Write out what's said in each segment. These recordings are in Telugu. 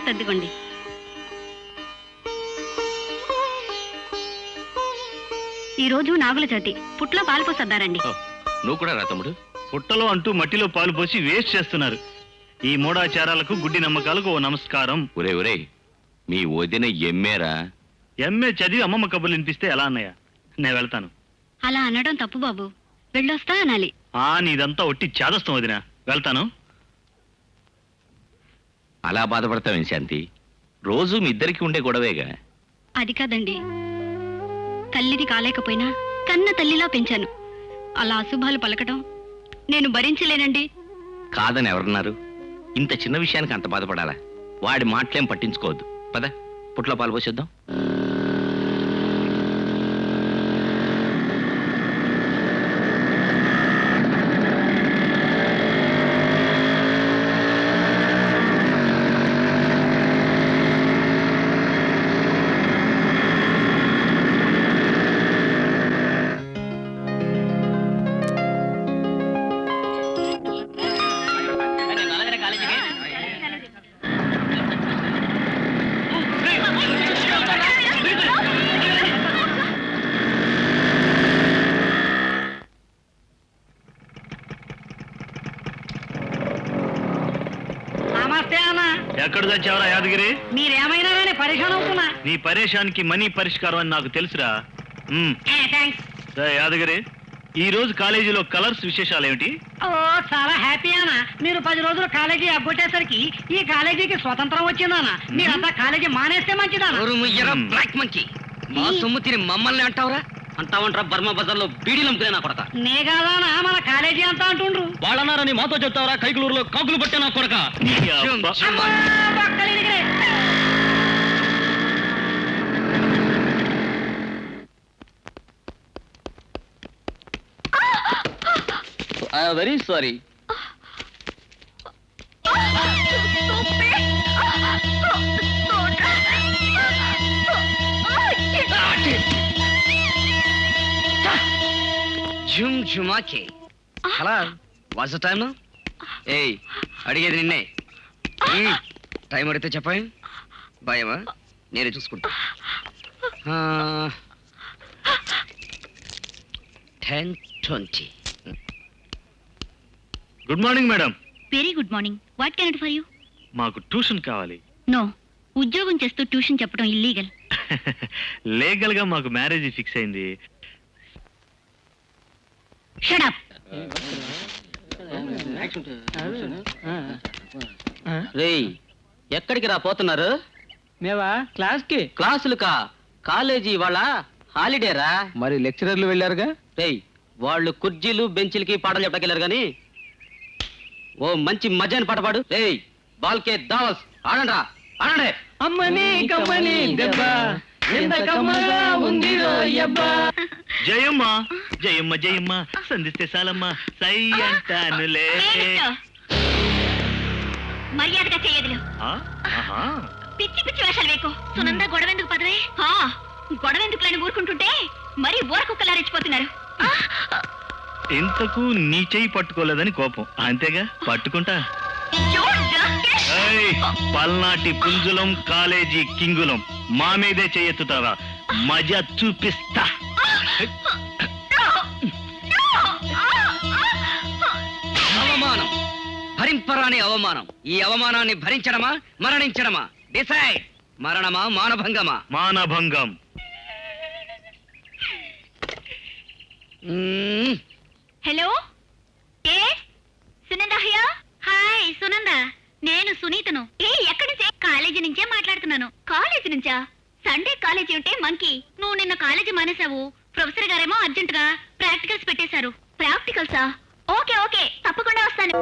సర్దుకోండి. ఈ రోజు నాగుల చవితి, పుట్లో పాలు పోసొద్దారండి. నువ్వు కూడా రా తమ్ముడు. పుట్టలో అంటూ మట్టిలో పాలు పోసి వేస్ట్ చేస్తున్నారు. ఈ మూఢాచారాలకు గుడ్డి నమ్మకాలకు ఓ నమస్కారం. ఒరే ఒరే, మీ వదిన ఎమ్మేరా? ఎంఏ చదివి అమ్మమ్మ కబుర్లు వినిపిస్తే ఎలా అన్నయ్య? నేను వెళ్తాను. అలా అనడం తప్పు బాబు, వెళ్ళొస్తా అనాలి. నీదంతా ఒట్టి చేదస్తాం వదినా. వెళ్తాను. అలా బాధపడతావేం శాంతి? రోజు మీ ఇద్దరికి ఉండే గొడవేగా. అది కాదండి, తల్లిది కాలేకపోయినా కన్న తల్లిలా పెంచాను. అలా అశుభాలు పలకటం నేను భరించలేనండి. కాదని ఎవరన్నారు? ఇంత చిన్న విషయానికి అంత బాధపడాలా? వాడి మాటలేం పట్టించుకోవద్దు. పద, పుట్లో పాలు పోసేద్దాం. ఎక్కడ తెచ్చావరా యాదగిరి? మీరేమైనా పరేషాన్ అవుతున్నా. నీ పరేషానికి మనీ పరిష్కారం అని నాకు తెలుసురా. యాదగిరి, ఈ రోజు కాలేజీలో కలర్స్ విశేషాలు ఏమిటి? చాలా హ్యాపీ అన్నా. మీరు 10 రోజులు కాలేజీ అగ్గొట్టేసరికి ఈ కాలేజీకి స్వతంత్రం వచ్చిందన్నా. మీరంతా కాలేజీ మానేస్తే మంచిదన్నా. బ్లాక్ మంకీ, మా సొమ్ము తిని మమ్మల్ని అంటావురా? అంటావంటారా? బర్మా బజార్ లో బీడీలు అమ్ముకునే నా కొడక. నే కాదానా మన కాలేజీ అంతా అంటుండ్రు. వాళ్ళన్నారని మాతో చెప్తావరా? కైకులూరులో కాకులు పట్టే నా కొడక. Very sorry. జుమాకే హలో, వాట్స్ ద టైమ్? ఏయ్, అడిగేది నిన్నే. టైం అడిగితే చెప్పండి. భయమా? నేనే చూసుకుంటా. 10:20. Good morning madam. Very good morning. What can I do for you? మాకు ట్యూషన్ కావాలి. నో, ఉద్యోగం చేస్తూ ట్యూషన్ చెప్పడం ఇల్లీగల్. లీగల్ గా మాకు మ్యారేజ్ ఫిక్స్ అయింది. Shut up. రేయ్, ఎక్కడికి రా పోతున్నారు? మేవా క్లాస్కి. క్లాసులుకా? కాలేజీ వాళ్ళ హాలిడేరా? మరి లెక్చరర్లు వెళ్ళారుగా. రేయ్, వాళ్ళు కుర్జీలు బెంచీలకి పాటలు చెప్పకెళ్ళారు గాని ఓ మంచి మజాని పాట పాడు. రేయ్, బాల్కే దావస్ ఆడండ్రా, ఆడండి. అమ్మని కమ్మని దెబ్బ ఎంత కమ్మగా ఉంది రోయబ్బా. జయమ్మ జయమ్మ జయమ్మ సంధిస్తే సాలమ్మ సై అంటానులే. మర్యాదగా చేయదులు. పిచ్చి పిచ్చి వేషాలు వేకు. సునంద గొడవెందుకు పదవే? గొడవెందుకు లేని ఊరుకుంటుంటే మరీ ఊరకుక్కలా రెచ్చిపోతున్నారు. ఇంతకు నీ చెయ్యి పట్టుకోలేదని కోపం అంతేగా? పట్టుకుంటా. పల్నాటి పుంజులం, కాలేజీ కింగులం మా మీదే చెయ్యెత్తుతావా? మజా చూపిస్తా. అవమానం, భరింపరాని అవమానం. ఈ అవమానాన్ని భరించడమా మరణించడమా? డిసైడ్. మరణమా మానభంగమా? మానభంగం. Hello, Sunanda here. Hi Sunanda, నేను సునీతను. ఎక్కడి నుంచే? కాలేజీ నుంచే మాట్లాడుతున్నాను. కాలేజీ నుంచా? సండే కాలేజీ ఉంటే మంకీ. నువ్వు నిన్న కాలేజీ మానేశావు. ప్రొఫెసర్ గారేమో అర్జెంటుగా ప్రాక్టికల్స్ పెట్టేశారు. ప్రాక్టికల్సా? ఓకే ఓకే, తప్పకుండా వస్తాను.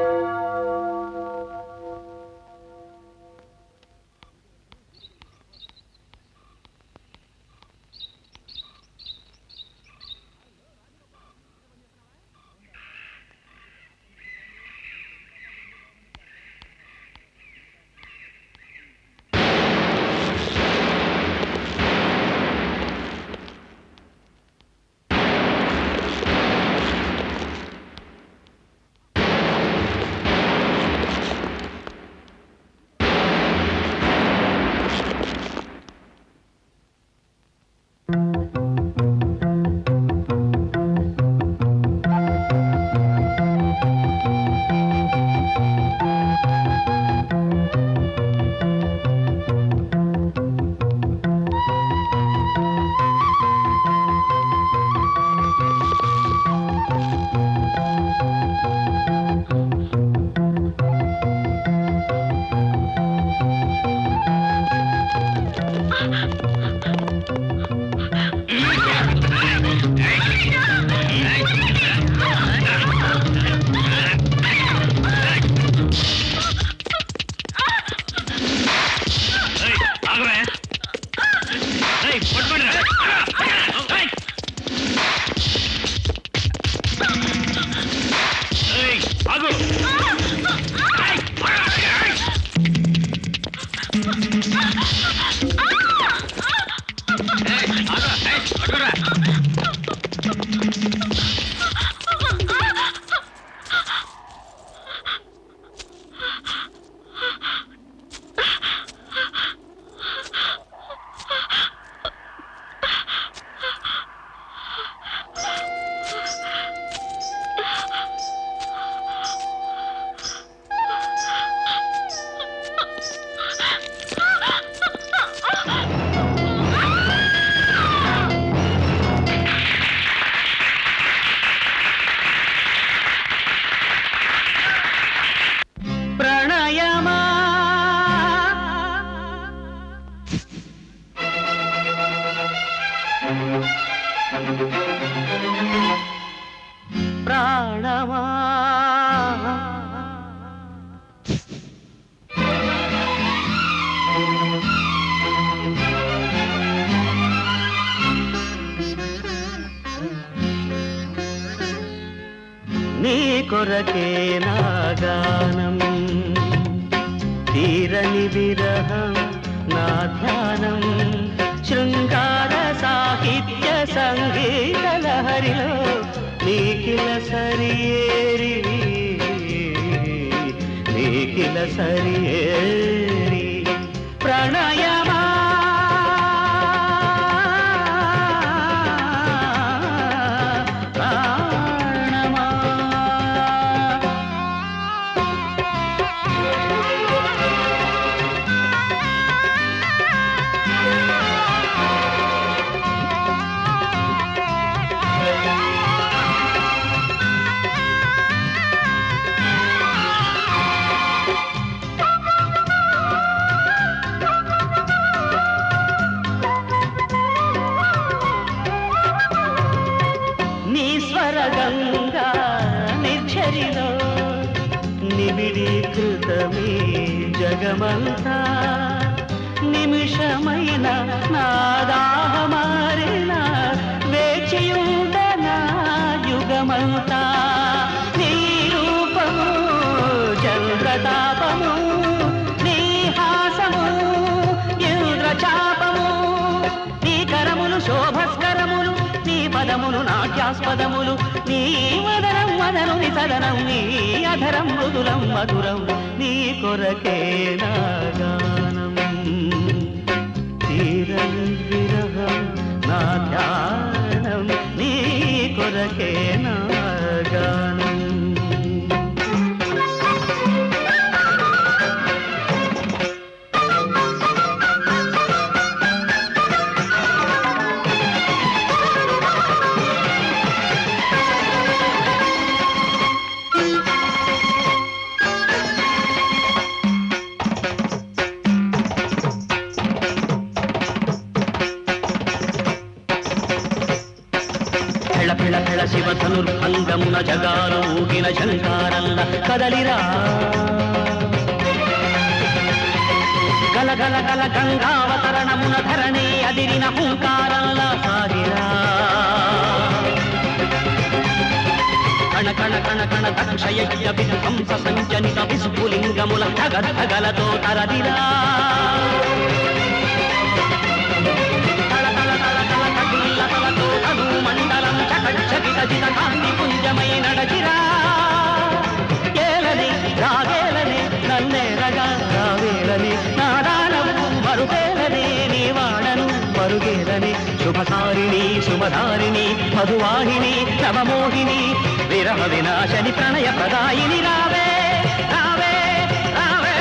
కొరకే నా గానం తీరని విరహం నా ధ్యానం శృంగార సాహిత్య సంగీత లహరిలో నీకిల సరియేరి నీకిల సరియేరి ప్రణయమా గంగా నిర్ఝరిలో నిబిడీకృతమే జగమంతా నిమిషమైన నాదాహమారిన వేచియుండనా యుగమంతా నీ రూపము చంద్రతాపము నీ హాసము ఇంద్రచాపము నీ కరములు శోభస్కరములు నీ పదములు నాట్యాస్పదములు నీ వదనం వదనుని సదనం నీ అధరం మృదులం మధురం నీ కొరకే నా గానం తీరని విరహం నా ధ్యానం నీ కొరకే నా గానం శివధనుర్భంగమున జగాలు ఊగిన శంకారల్ల కదలిరా గలగల గల గంగావతరణమున ధరణి అదిరిన హుంకారల్ల సాగిరా కణ కణ కణ కణ దక్షయజ్ఞ విధ్వంస సంజనిత విస్ఫులింగముల ధగధగలతో తరదిరా మండలం చకచకిత కాంతి పుంజమై నడచిరా ఏలని రాగేలని నన్నేరగా రావేలని నాదానము మరుపేలని నీ వాడను మరుగేలని శుభసారిణి శుభధారిణి మధువాహిని నవమోహిని విరహ వినాశని ప్రణయ ప్రదాయిని రావే రావే రావే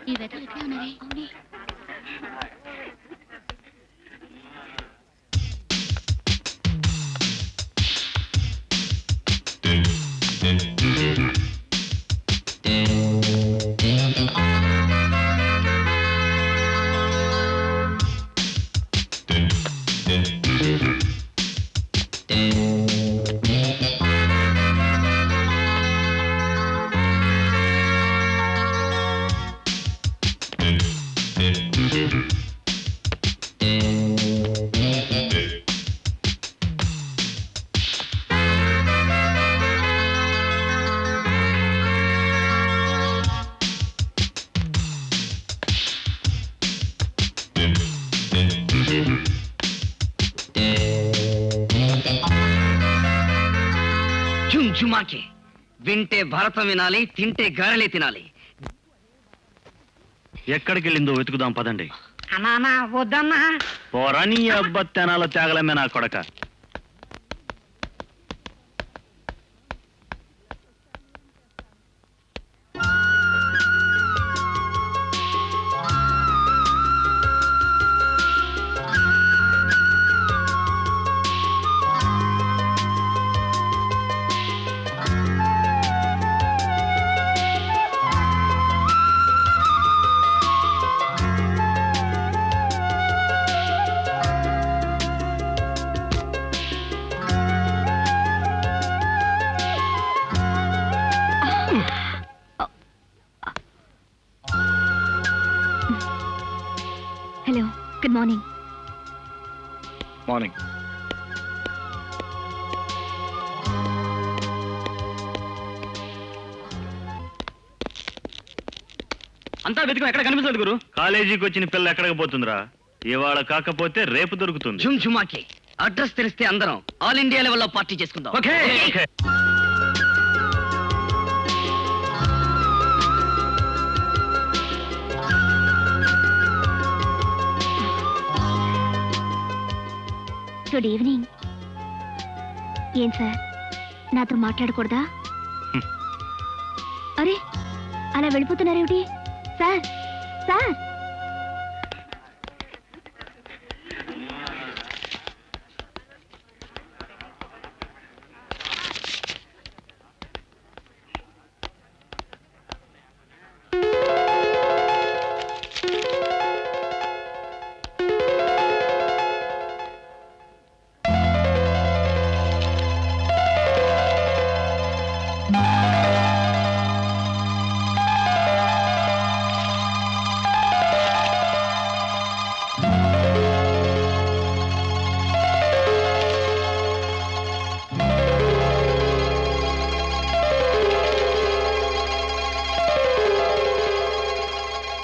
ఈ వెతలు ఎట్లా ఉన్నారే అవునే ఝుంఝుమాకే వింటే భారతం వినాలి తింటే గారెలే తినాలి ఎక్కడికి వెళ్ళిందో వెతుకుదాం పదండి అన్నా వద్దన్నా పోరా నీ అబ్బ తెనాల త్యాగలమే నా కొడక హలో, గుడ్ మార్నింగ్. మార్నింగ్. అంతా వెతుకు ఎక్కడ కనిపిస్తుంది గురు? కాలేజీకి వచ్చిన పిల్ల ఎక్కడికి పోతుందిరా? ఇవాళ కాకపోతే రేపు దొరుకుతుంది. జుమ్ జుమాకి అడ్రస్ తెలిస్తే అందరం ఆల్ ఇండియా లెవెల్లో పార్టీ చేసుకుందాం. ఓకే. Good evening. ఏం సార్, నాతో మాట్లాడకూడదా? అరే, అలా వెళ్ళిపోతున్నారేమిటి సార్? Sir,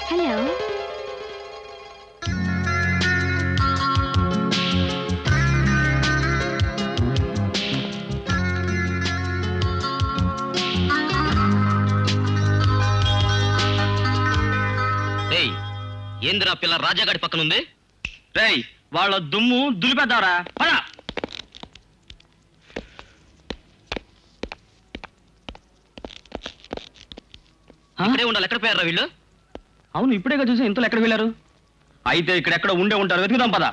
hello. రేయ్, ఏందిరా పిల్ల రాజాగాడి పక్కనుంది? రేయ్, వాళ్ళ దుమ్ము దులిపేద్దారా? పద. ఇక్కడే ఉండాలి. ఎక్కడ పోయారా వీళ్ళు? అవును, ఇప్పుడేగా చూసి ఇంతలో ఎక్కడ వెళ్ళారు? అయితే ఇక్కడెక్కడ ఉండే ఉంటారు, వెతుకుదాం పద.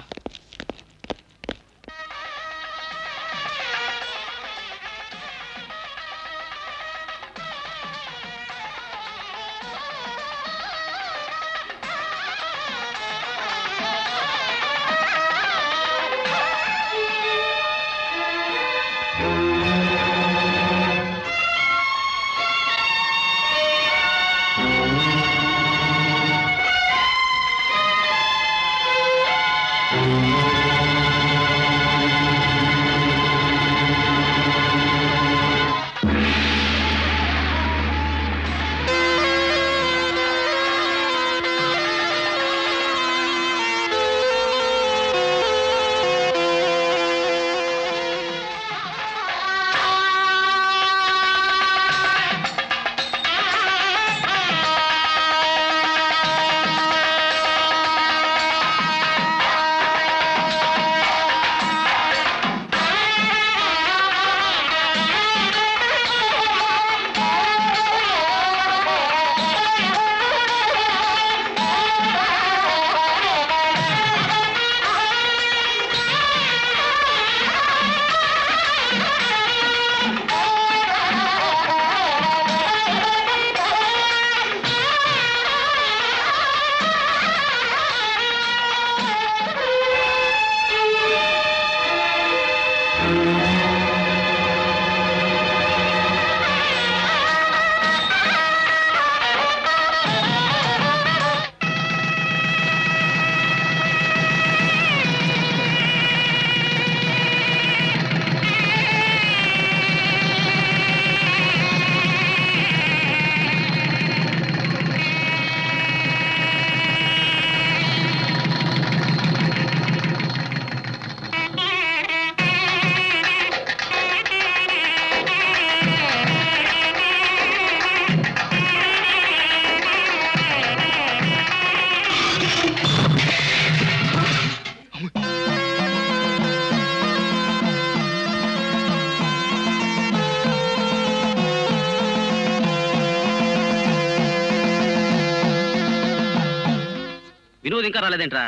వినోద్ ఇంకా రాలేదేంట్రా?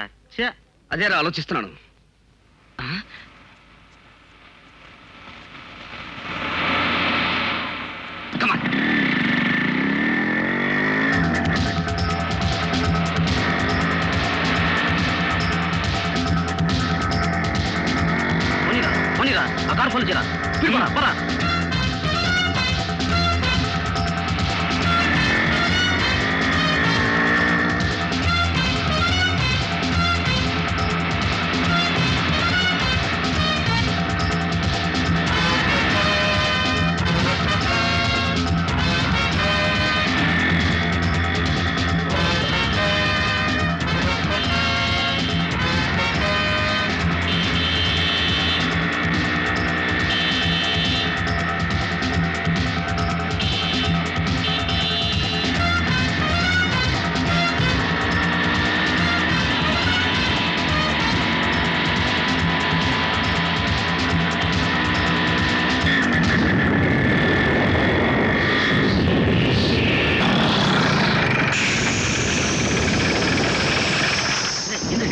అదేరా ఆలోచిస్తున్నాను. ఆ కార్ ఫోన్ చేయరా, పరా.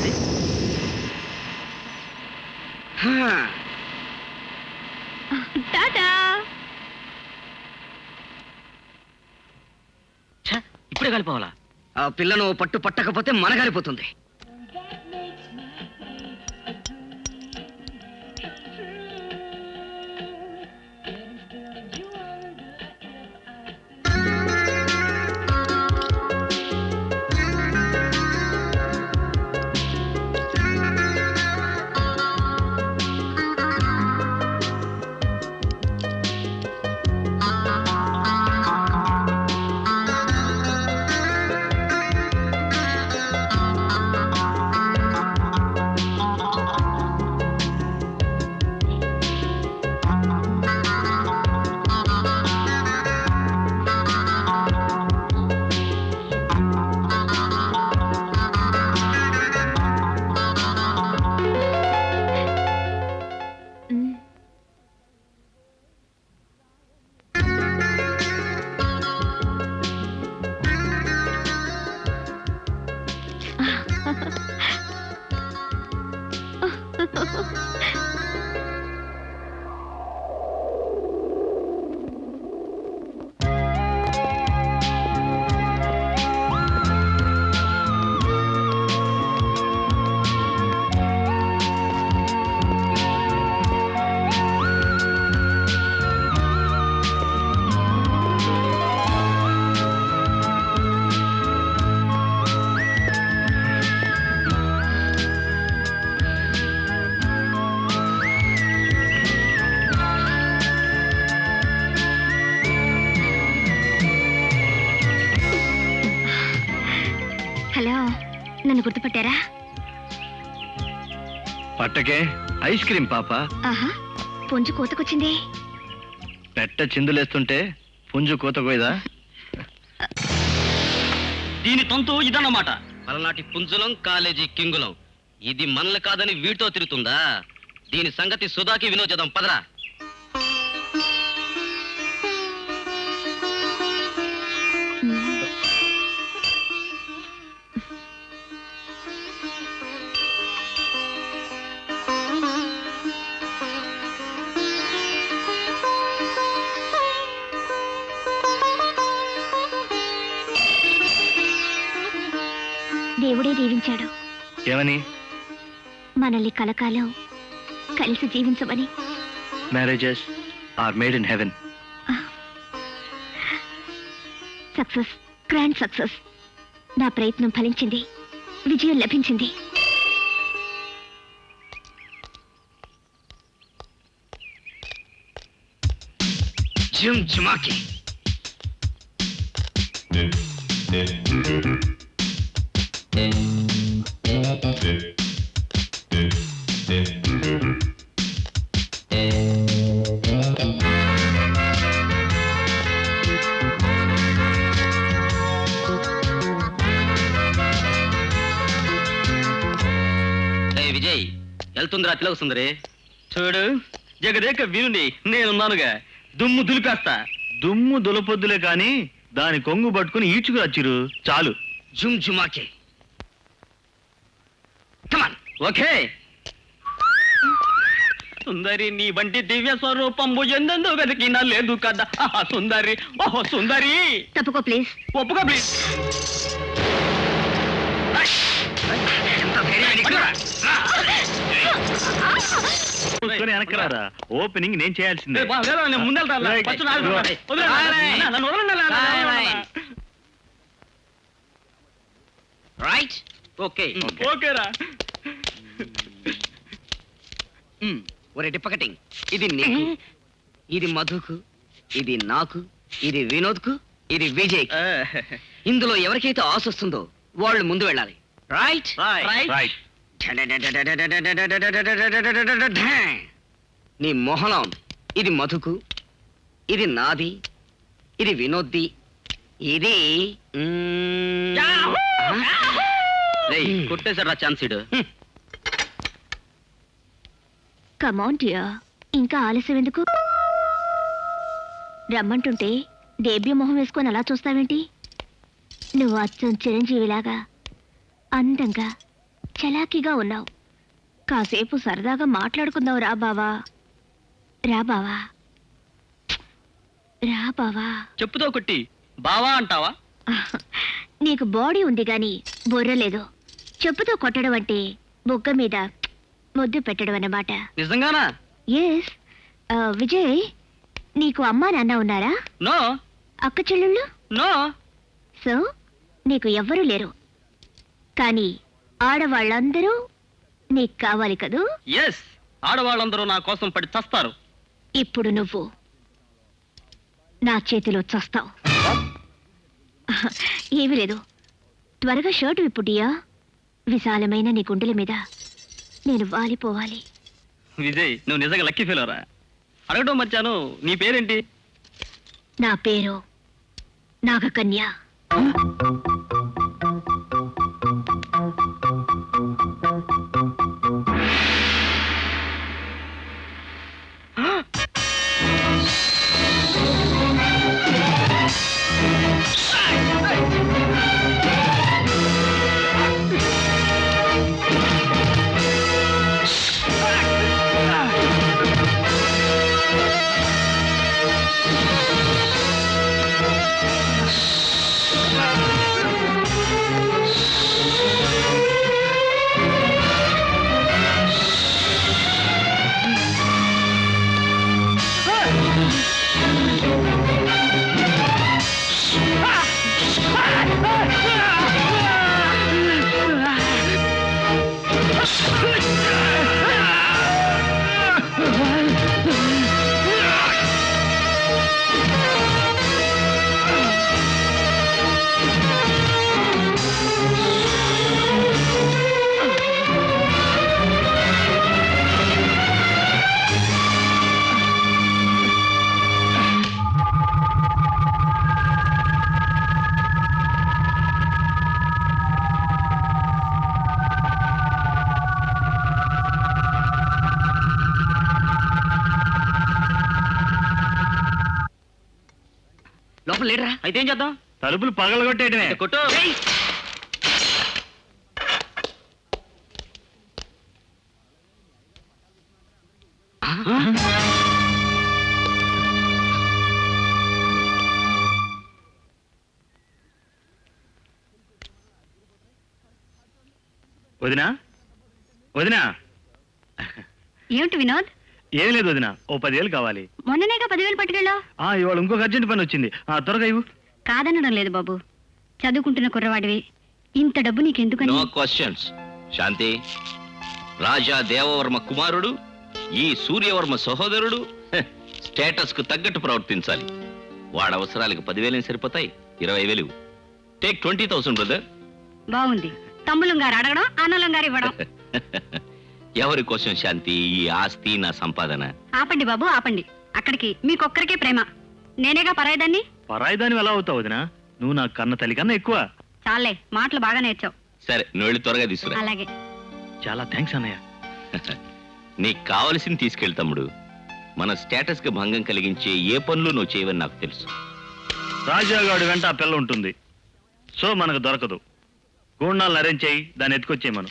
ఏది? టాటా. ఛ, ఇప్పుడే కలిపోవాలా? ఆ పిల్లను పట్టు పట్టకపోతే మనగారిపోతుంది. హలో, నన్ను గుర్తుపట్టారా? పట్టకే ఐస్ క్రీమ్ పాప. ఆహా, పుంజు కోతకొచ్చింది. పెట్ట చిందులేస్తుంటే పుంజు కోతకోయదా? దీని తొంతు ఇదన్నమాట. పలనాటి పుంజులం, కాలేజీ కింగులం. ఇది మనల్ని కాదని వీటితో తిరుగుతుందా? దీని సంగతి సుధాకి వినోచేద్దాం, పదరా. దేవుడే దీవించాడు. ఏమని? మనల్ని కలకాలం కలిసి జీవించమని. Marriages are made in heaven. Success, grand success. నా ప్రయత్నం ఫలించింది, విజయం లభించింది. జిమ్ జిమాకి. విజయ్, వెళ్తుందిరా తిలక సుందరి. చూడు, జగదేక వీరుని నేనున్నానుగా, దుమ్ము దులిపేస్తా. దుమ్ము దులపొద్దులే కాని దాని కొంగు పట్టుకుని ఈడ్చుకు వచ్చిరు చాలు. జుమ్ జుమాకి. కమాన్. ఓకే. సుందరి, నీ వంటి దివ్య స్వరూపంబు ఎందెందు వెతికినా లేదు కదా. ఆహా సుందరి, ఓహో సుందరి. తప్పుకో ప్లీజ్. ఒప్పుకో ప్లీజ్. వెనకరారా, ఓపెనింగ్ నేను చేయాల్సిందే. రైట్. ఓకే. ఓకేరా. ఒరే డిప్పకటింగ్, ఇది నీకు, ఇది మధుకు, ఇది నాకు, ఇది వినోద్కు, ఇది విజయ్. ఇందులో ఎవరికైతే ఆశ వస్తుందో వాళ్ళు ముందు వెళ్ళాలి. Right right. నీ మొహలం. ఇది మధుకు, ఇది నాది, ఇది వినోద్ది, ఇది కొట్టేశాడు ఛాన్స్ ఇడు. కమాన్ డియర్, ఇంకా ఆలస్యం ఎందుకు? రమ్మంటుంటే డేబ్యూ మొహం వేసుకొని అలా చూస్తావేంటి? నువ్వు అచ్చం చిరంజీవిలాగా అందంగా చలాకీగా ఉన్నావు. కాసేపు సరదాగా మాట్లాడుకుందాం రా బావా. రా బావా, రా బావా. చెప్పుతో కొట్టి బావా అంటావా? నీకు బాడీ ఉంది గాని బుర్ర లేదు. చెప్పుతో కొట్టడం అంటే బుగ్గ మీద ముద్దు పెట్టడం అన్నమాట. నిజంగానా? ఎస్. విజయ్, నీకు అమ్మా నాన్న ఉన్నారా? నో. అక్క చెల్లెళ్ళు? నో. సో నీకు ఎవ్వరూ లేరు. కానీ ఆడవాళ్ళందరూ నీకు కావాలి కదూ? ఎస్, ఆడవాళ్ళందరూ నా కోసం పడి చస్తారు. ఇప్పుడు నువ్వు నా చేతిలో చస్తావు. ఏమీ లేదు, త్వరగా షర్టు విప్పుడియా. విశాలమైన నీ గుండెల మీద నేను వాలిపోవాలి. విజయ్, నువ్వు నిజంగా లక్కీ ఫీలరా. అడగడం మర్చాను, నీ పేరేంటి? నా పేరు నాగకన్య. లోపల లేడరా? అయితే ఏం చేద్దాం? తలుపులు పగలగొట్టేయడమే. కొట్టు. వదినా, వదినా. ఏమిటి వినోద్? ఏం లేదు వదినా, ఓ 10,000 కావాలి. మొన్ననేగా 10,000 పట్టుకెళ్ళా. ఇవాళ ఇంకొక అర్జెంట్ పని వచ్చింది. త్వరగా ఇవ్వు. కాదనడం లేదు బాబు, చదువుకుంటున్న కుర్రవాడివి, ఇంత డబ్బు నీకెందుకని? No questions. శాంతి, రాజా దేవవర్మ కుమారుడు, ఈ సూర్యవర్మ సహోదరుడు. స్టేటస్ కు తగ్గట్టు ప్రవర్తించాలి. వాడి అవసరాలకు 10,000 సరిపోతాయి. 20,000 టేక్ 20,000 బ్రదర్. బాగుంది. తమ్ములం గారు అడగడం, అన్నలం గారు ఇవ్వడం. ఎవరి కోసం శాంతి ఈ ఆస్తి, నా సంపాదన? ఆపండి బాబు, ఆపండి. అక్కడికి మీకొక్కరికే ప్రేమ, నేనేగా పరాయిదాన్ని. పరాయిదాని ఎలా అవుతావు వదినా? నువ్వు నా కన్న తల్లి కన్నా ఎక్కువ. చాలే, మాటలు బాగా నేర్చావు. సరే, నువ్వు వెళ్ళి త్వరగా తీసుకురా. అలాగే. చాలా థ్యాంక్స్ అన్నయ్య. నీకు కావలసింది తీసుకెళ్ళి తమ్ముడు. మన స్టేటస్ కి భంగం కలిగించే ఏ పనులు నువ్వు చేయవని నాకు తెలుసు. రాజాగాడు వెంట ఆ పిల్ల ఉంటుంది, సో మనకు దొరకదు. గూండాలను అరేంజ్ చేయి, దాన్ని ఎత్తుకొచ్చేయమను.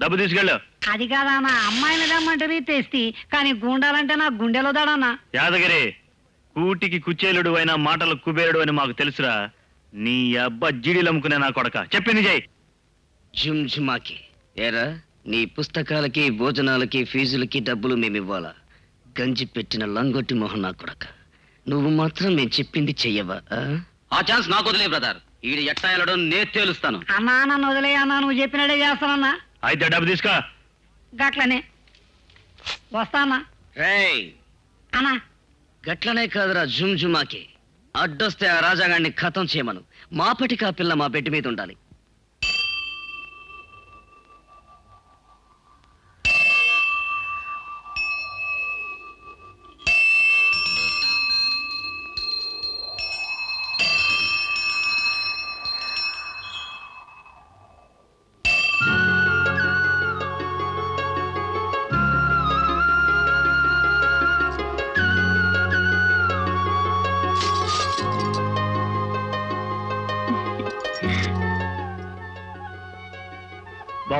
డబ్బు తీసుకెళ్ళు. అది కాదన్నా, అమ్మాయిని రమ్మంటే తెస్తి, కానీ గుండాలంటే నా గుండెలో దాడన్నా. యాదగిరి, కూటికి కుచేలుడు అయినా మాటలు కుబేరుడు అని మాకు తెలుసురా. నీ అబ్బ జిడీలు అమ్ముకునే నా కొడక. చెప్పింది జై. జుమ్జుమాకి ఏరా, నీ పుస్తకాలకి, భోజనాలకి, ఫీజులకి డబ్బులు మేమివ్వాలా? గంజి పెట్టిన లంగొట్టి మొహం నా కొడక. నువ్వు మాత్రం మేము చెప్పింది చెయ్యవా? ఆ ఛాన్స్ నాకు వదిలే బ్రదర్. ఈడు ఎట్టా వెళ్ళడం నేను తేలుస్తాను. అన్నా నన్ను వదిలే అన్నా, నువ్వు చెప్పినట్టే చేస్తానన్నా. అయితే డబ్బు తీసుకో. గట్లనే వస్తానా రేయ్, అన్నా. గట్లనే కాదురా జుమ్జుమాకి. అడ్డొస్తే ఆ రాజాగాడిని ఖతం చేయమను. మాపటికి ఆ పిల్ల మా బెడ్ మీద ఉండాలి.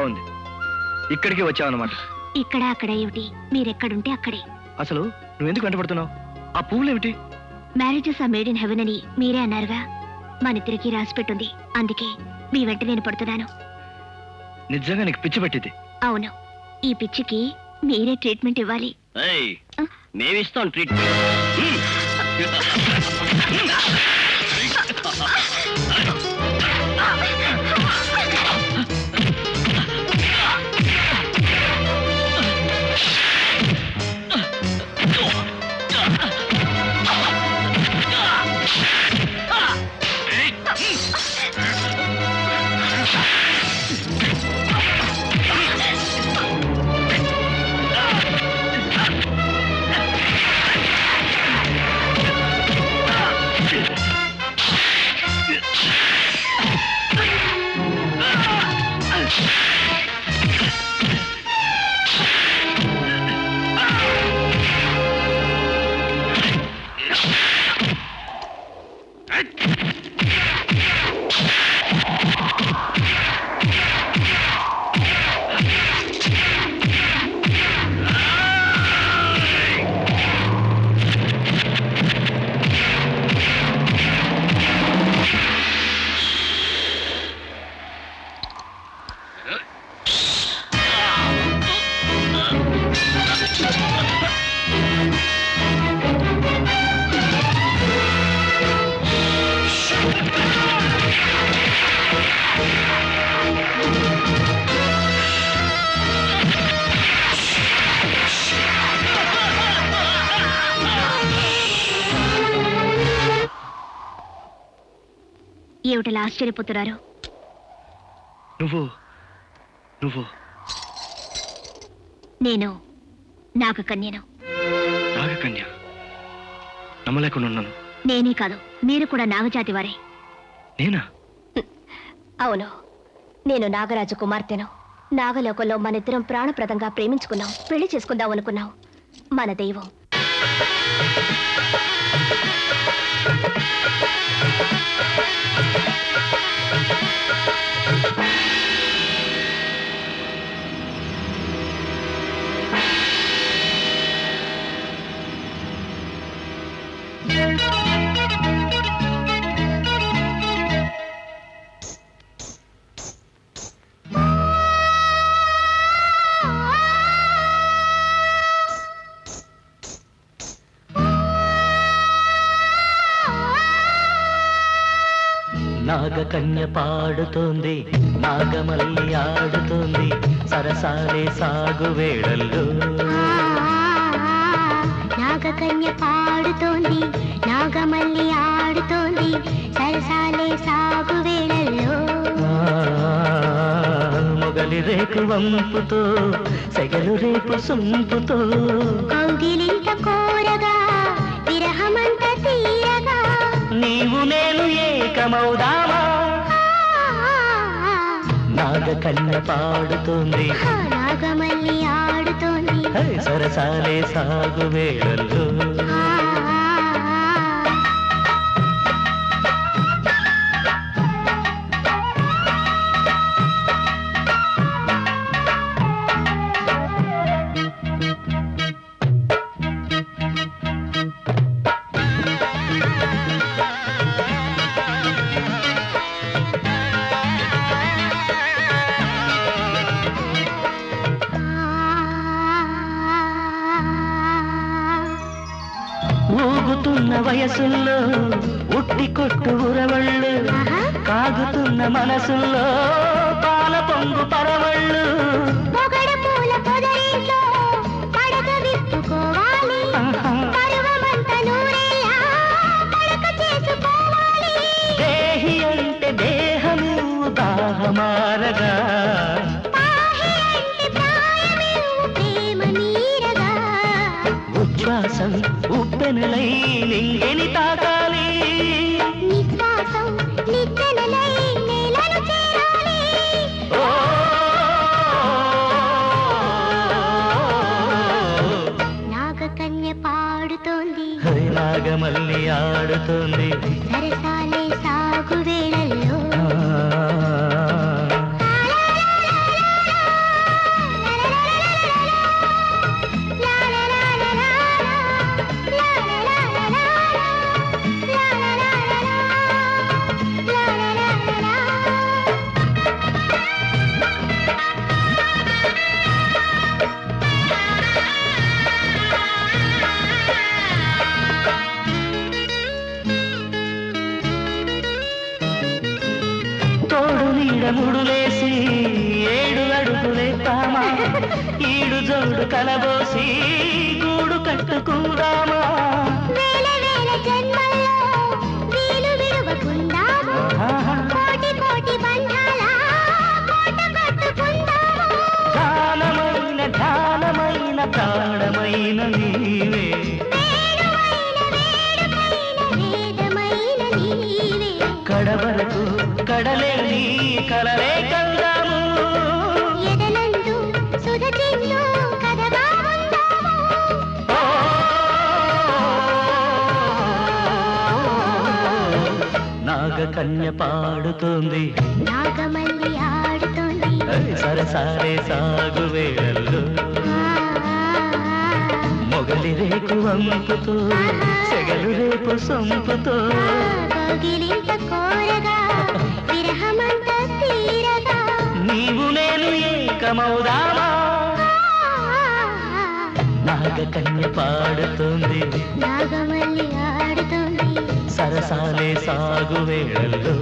బాగుంది. ఇక్కడికి వచ్చావన్నమాట. ఇక్కడ అక్కడ ఏమిటి, మీరెక్కడుంటే అక్కడే. అసలు నువ్వెందుకు వెంటబడుతున్నావు? ఆ పువ్వులేమిటి? Marriages are made in heaven అని మీరే అన్నారుగా, మనిద్దరికి రాసి పెట్టుంది. అందుకే మీ వెంట నేను పడుతున్నాను. నిజంగా నీకు పిచ్చి పట్టింది. అవును, ఈ పిచ్చికి మీరే ట్రీట్మెంట్ ఇవ్వాలి. మేమిస్తాం ట్రీట్మెంట్. ఏమిటలా ఆశ్చర్యపోతున్నారు? నువ్వు నేను నాగకన్యను. నాగకన్య? నమ్మలేకుండా ఉన్నాను. నేనే కాదు, మీరు కూడా నాగజాతి వారే. నేనా? అవును, నేను నాగరాజు కుమార్తెను. నాగలోకంలో మనిద్దరం ప్రాణప్రదంగా ప్రేమించుకున్నాం, పెళ్లి చేసుకుందాం అనుకున్నాం. మన దైవం నాగకన్య పాడుతోంది, నాగమల్లి ఆడుతోంది, సరసాలే సాగు వేళల్లో. నాగకన్య పాడుతోంది, నాగమల్లి ఆడుతోంది, సరసాలే సాగు వేళల్లో. మొగలి రేకు వంపుతో, సెగలు రేపు సొంపుతో, కౌగిలింత కోరగా విరహమంత తీరగా, నీవు నేను ఏకమౌదామా. నాగకన్య పాడుతోంది, నాగమల్లి ఆడుతోంది, సరసాలే సాగు వేళల్లో. ఊగుతున్న వయసుల్లో ఉట్టి కొట్టు ఉరవళ్ళు, కాగుతున్న మనసుల్లో పాల పొంగు పరవళ్ళు. పొగడ పూల పొదరింట్లో పడక విప్పుకోవాలి, పరువమంత నూరేలా పడక చేసుకోవాలి. దేహి అంటే దేహము దాహమారగా, పాహి అంటే ప్రాయమేవు ప్రేమ నీరగా, ఉచ్ఛ్వాసం ఉప్పెనలై నింగిని తాకాలి, నిశ్వాసం నిచ్చెనలై నేలను చేరాలి. ఓ నాగకన్య పాడుతోంది, నాగమల్లి ఆడుతోంది, సరసాలే సాగు వేళల్లో. ఈడు జోడు కలబోసి గూడు కట్టుకుందామా వేల వేల జన్మల్లో వీలు విడువకుందాము కోటి కోటి బంధాల కోట కట్టుకుందాము ధ్యానమైన ధ్యానమైన ప్రాణమైన నీవే కడవరకు కడలేని కలలే కందాము ఎదలందు సుధచిందు కథగా ఉందాము నాగకన్య పాడుతోంది నాగమల్లి ఆడుతోంది సరసారే సాగు వేళల్లో మొగలి రేకు వంపుతో సెగలు రేపు సొంపుతో కోగిలింత కోరగా విరహమంత తీరగా నీవు నేను ఏకమౌదామా నాగకన్య పాడుతోంది నాగమల్లి ఆడుతోంది సరసాలే సాగు వేళల్లో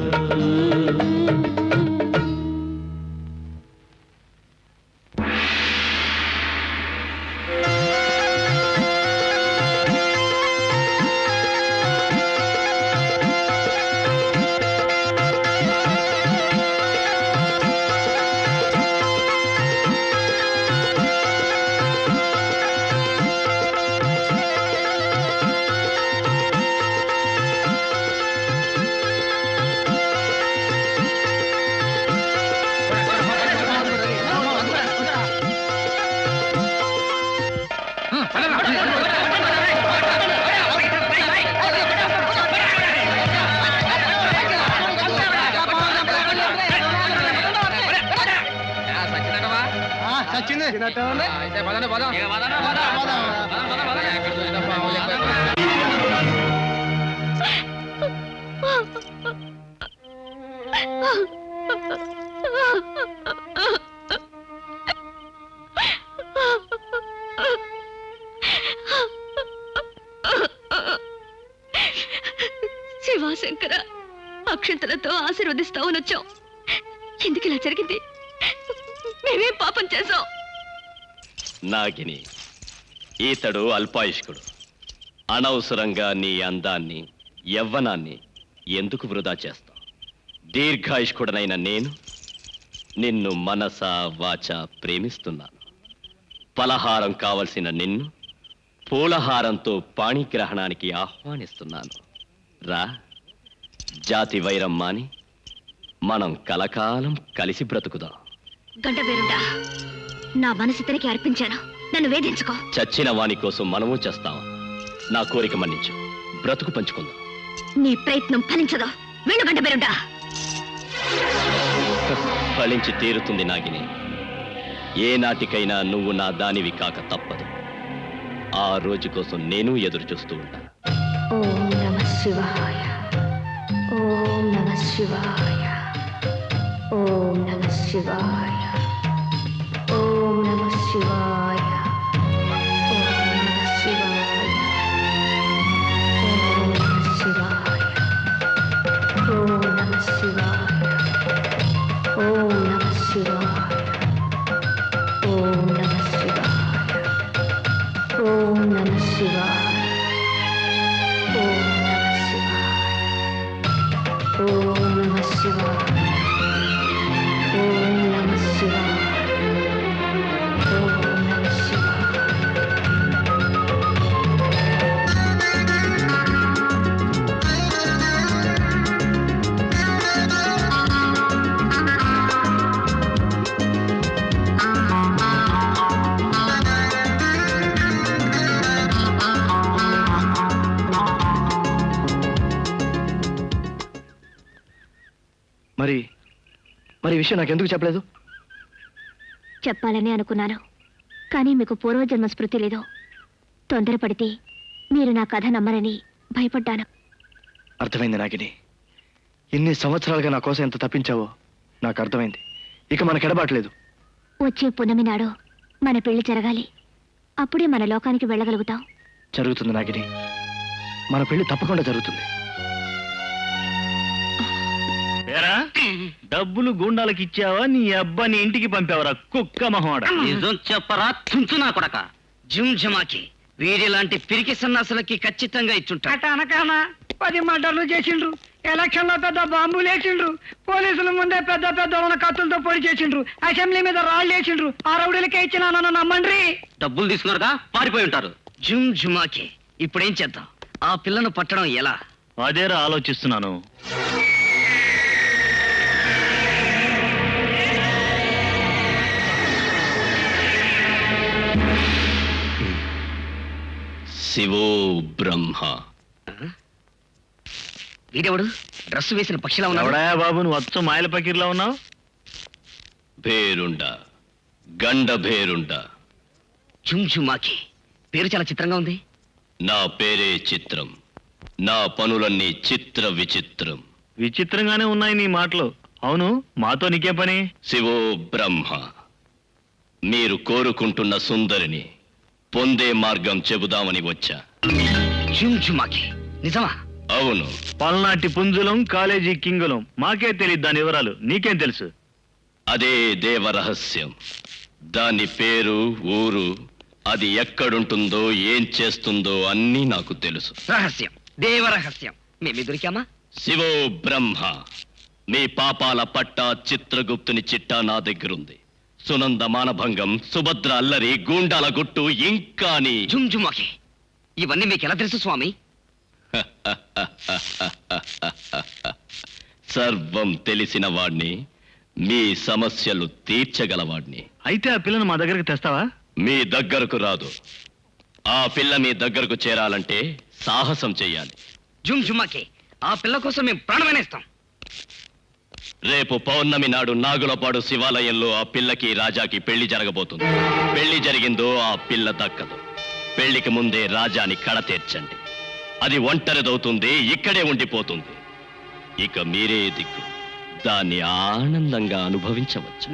శివాశంకర అక్షంతలతో ఆశీర్వదిస్తామని వచ్చాం. ఎందుకు ఇలా జరిగింది? మేమే పాపం చేశాం. నాగిని, ఈతడు అల్పాయుష్కుడు. అనవసరంగా నీ అందాన్ని యవ్వనాన్ని ఎందుకు వృధా చేస్తాం? దీర్ఘాయుష్కుడనైన నేను నిన్ను మనస వాచ ప్రేమిస్తున్నాను. పలహారం కావలసిన నిన్ను పూలహారంతో పాణిగ్రహణానికి ఆహ్వానిస్తున్నాను. రా, జాతి వైరం మాని మనం కలకాలం కలిసి బ్రతుకుదాం. గంట పేరుండా నా మనసు ఇతనికి అర్పించాను. నన్ను వేధించుకో. చచ్చిన వాని కోసం మనము చేస్తాం. నా కోరిక మన్నించు, బ్రతుకు పంచుకుందాం. నీ ప్రయత్నం ఫలించదు. వెళ్ళు గంట పేరుండా. ఫలించి తీరుతుంది నాగిని. ఏ నాటికైనా నువ్వు నా దానివి కాక తప్పదు. ఆ రోజు కోసం నేను ఎదురు చూస్తూ ఉంటా. ఓం నమః శివాయ. ఓం నమః శివాయ. ఓం నమః శివాయ. ఓం నమః శివాయ. ఓం నమః శివాయ. ఓం నమః శివాయ. ఓం నమః శివాయ. ఓం నమః శివాయ. ఓం నమః శివాయ. ఓం నమః శివాయ. ఓం నమః శివాయ. ఓం నమః శివాయ. ఓం నమః శివాయ. మరి ఈ విషయం నాకెందుకు చెప్పలేదు? చెప్పాలని అనుకున్నాను, కానీ మీకు పూర్వజన్మ స్మృతి లేదు. తొందరపడితే మీరు నా కథ నమ్మరని భయపడ్డాను. అర్థమైంది నాగిని. ఇన్ని సంవత్సరాలుగా నా కోసం ఎంత తప్పించావో నాకు అర్థమైంది. ఇక మనకు ఎడబాట్లేదు. వచ్చే పున్నమి నాడు మన పెళ్లి జరగాలి. అప్పుడే మన లోకానికి వెళ్ళగలుగుతాం. జరుగుతుంది నాగిని. మన పెళ్లి తప్పకుండా జరుగుతుంది. ఏరా డబ్బులు గుండాలకు ఇచ్చావా నీ అబ్బాని ఇంటికి పంపావరా కుక్క మహోడ నిజం చెప్పరా తుంచు నా కొడక. జుమ్ జమాకి వీరిలాంటి పిరికి సన్నాసులకి ఖచ్చితంగా ఇచ్చుంటా. అట అనకానా 10 మర్డర్లు చేసిండ్రు, ఎలక్షన్ లో పెద్ద బాంబులు వేసిండ్రు, పోలీసుల ముందే పెద్ద పెద్ద కత్తులతో పొడి చేసిండ్రు, అసెంబ్లీ మీద రాళ్ళు వేసిండ్రు. ఆ రౌడీలకే ఇచ్చినా నన్ను నమ్మండ్రి. డబ్బులు తీసుకున్నారుగా పారిపోయి ఉంటారు. జుమ్ జుమాకి ఇప్పుడేం చేద్దాం? ఆ పిల్లను పట్టడం ఎలా? అదేరా ఆలోచిస్తున్నాను. శివో బ్రహ్మ. వీడెవడు డ్రెస్ వేసిన పక్షిలా ఉన్నాడు? ఎవడాయా బాబు నువ్వు అచ్చం మాయల పకీర్లా ఉన్నావు? భేరుండ, గండ భేరుండ. జుమ్ జుమాకి పేరు చాలా చిత్రంగా ఉంది. నా పేరే చిత్రం, నా పనులన్నీ చిత్ర విచిత్రం. విచిత్రంగానే ఉన్నాయి నీ మాటలు. అవును, మాతో నీకే పని? శివో బ్రహ్మ, మీరు కోరుకుంటున్న సుందరిని పొందే మార్గం చెబుదామని వచ్చా. జుమ్ జుమాకి నిజమా? అవును. పల్నాటి పుంజులం, కాలేజీ కింగులం. మాకే తెలియదు దాని వివరాలు, నీకేం తెలుసు? అదే దేవరహస్యం. దాని పేరు, ఊరు, అది ఎక్కడుంటుందో, ఏం చేస్తుందో అన్నీ నాకు తెలుసు. రహస్యం, దేవరహస్యం. మేమే దొరికామా? శివో బ్రహ్మ, మీ పాపాల పట్ట చిత్రగుప్తుని చిట్టా నా దగ్గరుంది. సునంద మానభంగం, సుభద్ర అల్లరి, గూండాల గుట్టు, ఇంకా నీ జుమ్ జుమాకి ఇవన్నీ మీకు ఎలా తెలుసు స్వామి? సర్వం తెలిసిన వాణ్ణి, మీ సమస్యలు తీర్చగలవాణ్ణి. అయితే ఆ పిల్లను మా దగ్గరికి తెస్తావా? మీ దగ్గరకు రాదు. ఆ పిల్ల మీ దగ్గరకు చేరాలంటే సాహసం చెయ్యాలి. జుమ్ జుమాకి ఆ పిల్ల కోసం మేము ప్రాణమనేస్తాం. రేపు పౌర్ణమి నాడు నాగులపాడు శివాలయంలో ఆ పిల్లకి రాజాకి పెళ్లి జరగబోతుంది. పెళ్లి జరిగిందో ఆ పిల్ల దక్కదు. పెళ్లికి ముందే రాజాని కడ తీర్చండి. అది ఒంటరిదవుతుంది, ఇక్కడే ఉండిపోతుంది. ఇక మీరే దిక్కు, దాన్ని ఆనందంగా అనుభవించవచ్చు.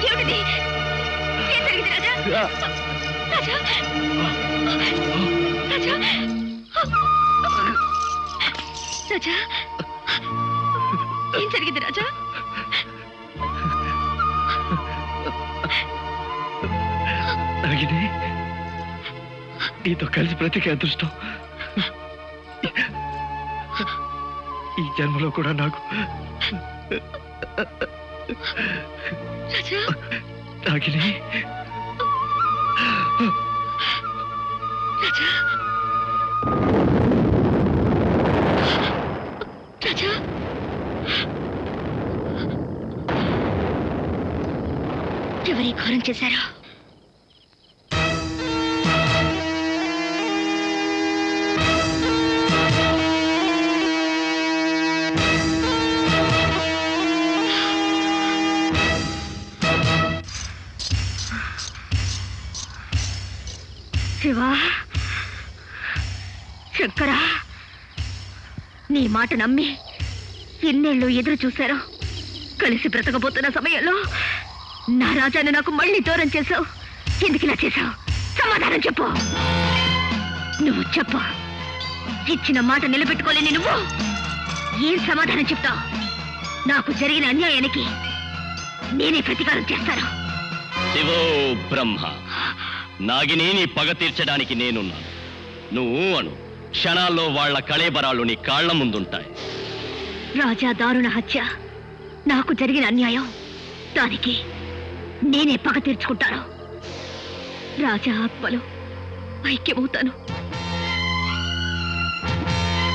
ఏమిటిది? ఏం జరిగింది రాజా? రాజా? రాజా? రాజా? ఏం జరిగింది రాజా? నాగిని నీతో కలిసి బ్రతికే అదృష్టం ఈ జన్మలో కూడా నాకు రాజా? నాగిని రాజా? రాజా? ఎవరి ఘోరం చేశారు? శివా, శంకరా, నీ మాట నమ్మి ఎన్నేళ్ళు ఎదురు చూశారు. కలిసి బ్రతకబోతున్న సమయంలో నా రాజాను నాకు మళ్ళీ దూరం చేశావు. ఎందుకు ఇలా చేశావు? సమాధానం చెప్పు. నువ్వు చెప్పు. ఇచ్చిన మాట నిలబెట్టుకోలేని నువ్వు ఏం సమాధానం చెప్తావు? నాకు జరిగిన అన్యాయానికి నేనే ప్రతీకారం చేస్తాను. శివో బ్రహ్మ, నాగిని నీ పగ తీర్చడానికి నేనున్నాను. నువ్వు అను, క్షణాల్లో వాళ్ల కళేబరాలు నీ కాళ్ల ముందుంటాయి. రాజా దారుణ హత్య నాకు జరిగిన అన్యాయం, దానికి నేనే పగ తీర్చుకుంటాను. రాజా ఆత్మలో ఐక్యమవుతాను.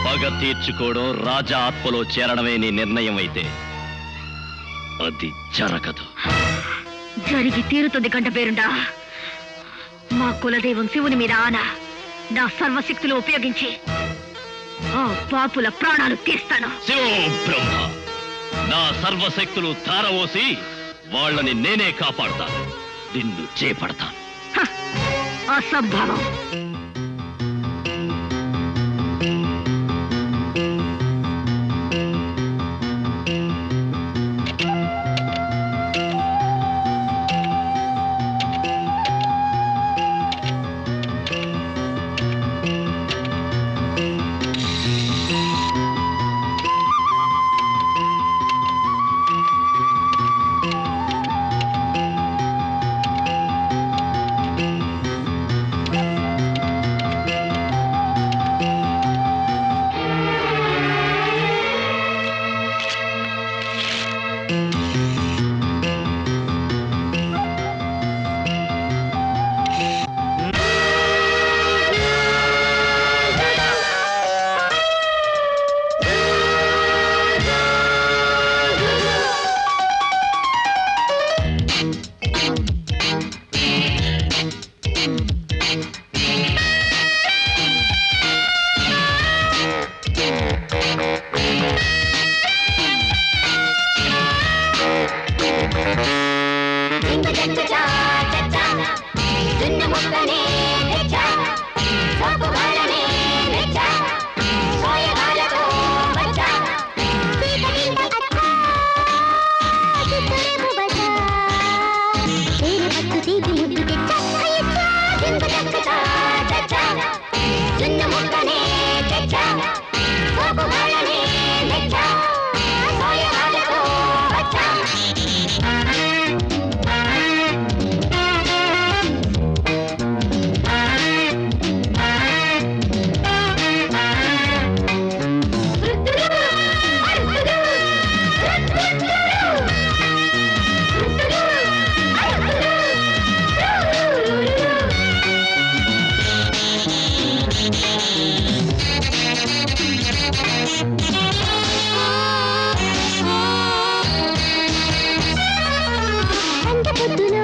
పగ తీర్చుకోవడం, రాజా ఆత్మలో చేరడమే నీ నిర్ణయం అయితే అది జరగదు. జరిగి తీరుతుంది గంట పేరుండా. మా కులదైవం శివుని మీద ఆన నా సర్వశక్తులు ఉపయోగించి ఆ పాపుల ప్రాణాలు తీస్తాను. శివో బ్రహ్మ, నా సర్వశక్తులు ధారవోసి వాళ్ళని నేనే కాపాడతాను. నిన్ను చేపడతాను. అసంభవం. పట్టు తీపి ముద్దు తెచ్చా అయ్యచ్చా జింక చక్కచా చచ్చా జున్ను ముక్కనే తెచ్చా సోపు గాళ్ళనే తెచ్చా సోయగాలతో వచ్చా పొద్దులో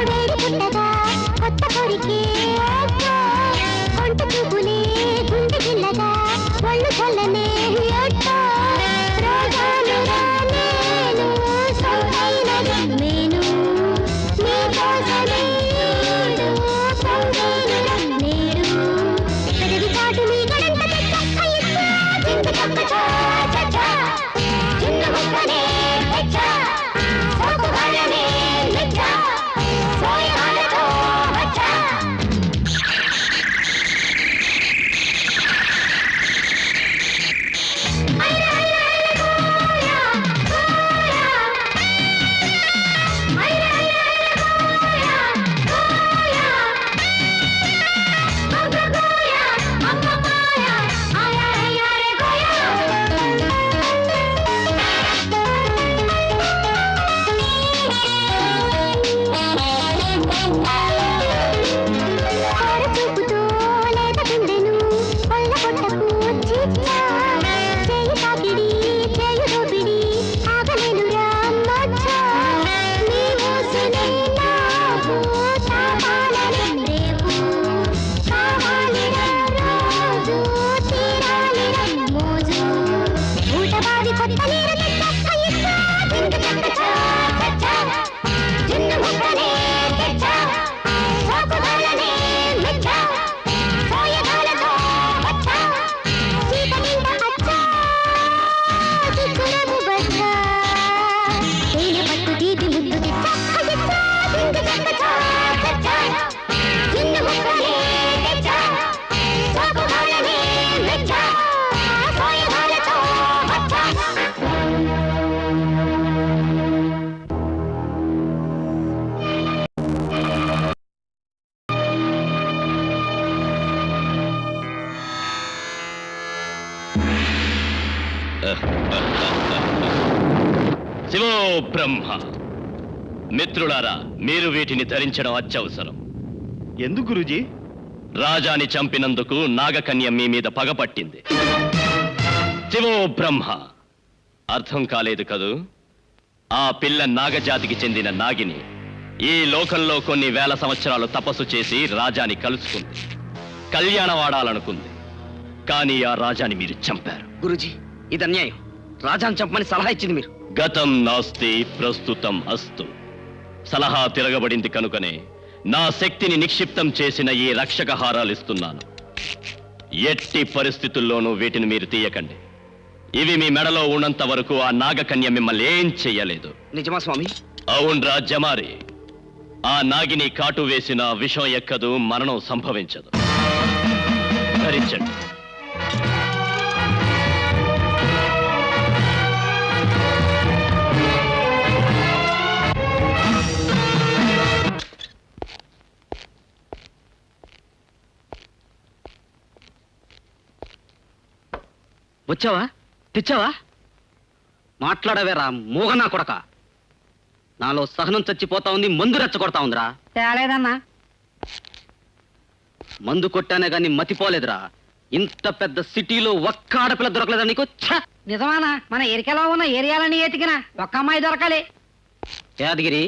వేడి పుట్టగా కొత్త కోరికే కొంట చూపులే గుండె గిల్లగా ఒళ్ళు చల్లనే రోజాలుగా నేను సౌదైనది నేను నీ కోసమే సౌదైనది నేడు పెదవి చాటు నీ గడంత తెచ్చా అయ్యచ్చా జింక చక్కచా చచ్చా చిన్న ముక్కనే తెచ్చా సోకు గాళ్ళనే తెచ్చా సోయగాలతో వచ్చా చూపుతో లేత గుండెను కొల్ల పొట్టకు చిచ్చా చేయి తాకిడి చేయు దోపిడి ఆగలేను రామచ్చా నీ ఊసులే నాకు తాపాలని రేపు కావాలిరా రోజు తీరాలిరా మోజు ఊటబావి కొత్త నీరు తెచ్చా అయ్యచ్చా జింక చక్కచా చచ్చా జున్ను ముక్కనే తెచ్చా సోకు గాళ్ళనే మెచ్చా సోయగాలతో వచ్చా చీకటింట అచ్చా చిక్కురము బచ్చా తేనె పట్టు తీపి ముద్దు తెచ్చా అయ్యచ్చా జింక చక్కచా చచ్చా జున్ను ముక్కనే తెచ్చా సోకు గాళ్ళనే మెచ్చా సోయగాలతో వచ్చా శివో బ్రహ్మ. మిత్రులారా, మీరు వీటిని ధరించడం అత్యవసరం. ఎందుకు గురూజీ? రాజాని చంపినందుకు నాగకన్య మీ మీద పగపట్టింది. శివో బ్రహ్మ. అర్థం కాలేదు కదూ? ఆ పిల్ల నాగజాతికి చెందిన నాగిని. ఈ లోకంలో కొన్ని వేల సంవత్సరాలు తపస్సు చేసి రాజాని కలుసుకుంది, కళ్యాణవాడాలనుకుంది. కానీ ఆ రాజాని మీరు చంపారు. గురూజీ, ఇది అన్యాయం. రాజాని చంపమని సలహా ఇచ్చింది మీరు. గతం నాస్తి ప్రస్తుతం అస్తు. సలహా తిరగబడింది కనుకనే నా శక్తిని నిక్షిప్తం చేసిన ఈ రక్షకహారాలు ఇస్తున్నాను. ఎట్టి పరిస్థితుల్లోనూ వీటిని మీరు తీయకండి. ఇవి మీ మెడలో ఉన్నంత వరకు ఆ నాగకన్య మిమ్మల్ని ఏం చెయ్యలేదు. నిజమా స్వామి? అవునరా జమారి. ఆ నాగిని కాటు వేసిన విషం ఎక్కదు, మరణం సంభవించదు. ధరించండి. వచ్చావా? తెచ్చావా? మాట్లాడవేరా మోగనా కొడక. నాలో సహనం చచ్చిపోతా ఉంది, మందు రెచ్చగొడతా ఉందిరా. తేలేదన్నా మందు కొట్టానే గాని మతిపోలేదురా. ఇంత పెద్ద సిటీలో ఒక్క ఆడపిల్ల దొరకలేదా నీకు? ఛ! నిజమానా? మన ఎరికలో ఉన్న ఏరియాలని ఎతికినా ఒక్క అమ్మాయి దొరకాలి. యాదగిరి,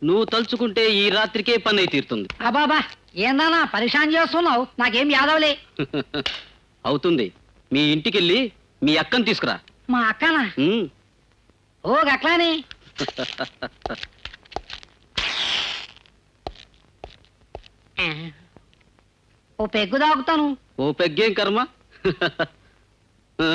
నువ్వు తలుచుకుంటే ఈ రాత్రికే పని అయి తీరుతుంది. అబాబా, ఏందన్నా పరిశాన్ చేస్తున్నావు? నాకేం యాదవలే. అవుతుంది. మీ ఇంటికెళ్ళి మీ అక్కని తీసుకురా. మా అక్కనా? ఉమ్. ఓ గట్లాని. ఓ పెగ్గు తాగుతాను. ఓ పెగ్గేం కర్మ. ఆ.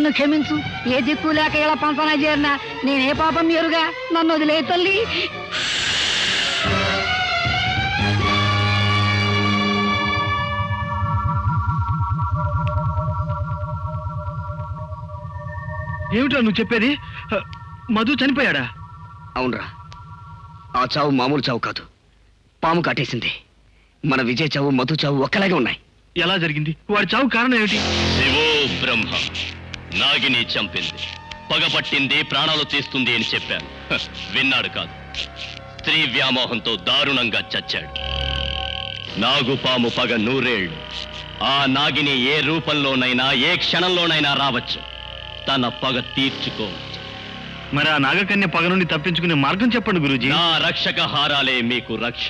నన్ను క్షమించు. ఏ దిక్కు లేక ఇలా పంచనా చేరినా నేనే పాపం ఎరుగా, నన్ను వదిలే తల్లి. ఏమిటో నువ్వు చెప్పేది? మధు చనిపోయాడా? అవునరా, ఆ చావు మామూలు చావు కాదు, పాము కాటేసింది. మన విజయ్ చావు మధు చావు ఒక్కలాగే ఉన్నాయి. ఎలా జరిగింది? వాడి చావు కారణం ఏమిటి? శివో బ్రహ్మ నాగిని చంపింది, పగపట్టింది, ప్రాణాలు తీస్తుంది అని చెప్పాను. విన్నాడు కాదు, స్త్రీ వ్యామోహంతో దారుణంగా చచ్చాడు. నాగుపాము పగ 100 ఏళ్ళు. ఆ నాగిని ఏ రూపంలోనైనా ఏ క్షణంలోనైనా రావచ్చు, తన పగ తీర్చుకోవచ్చు. మరి ఆ నాగకన్య పగ నుండి తప్పించుకునే మార్గం చెప్పండి గురూజీ. నా రక్షక హారాలే మీకు రక్ష.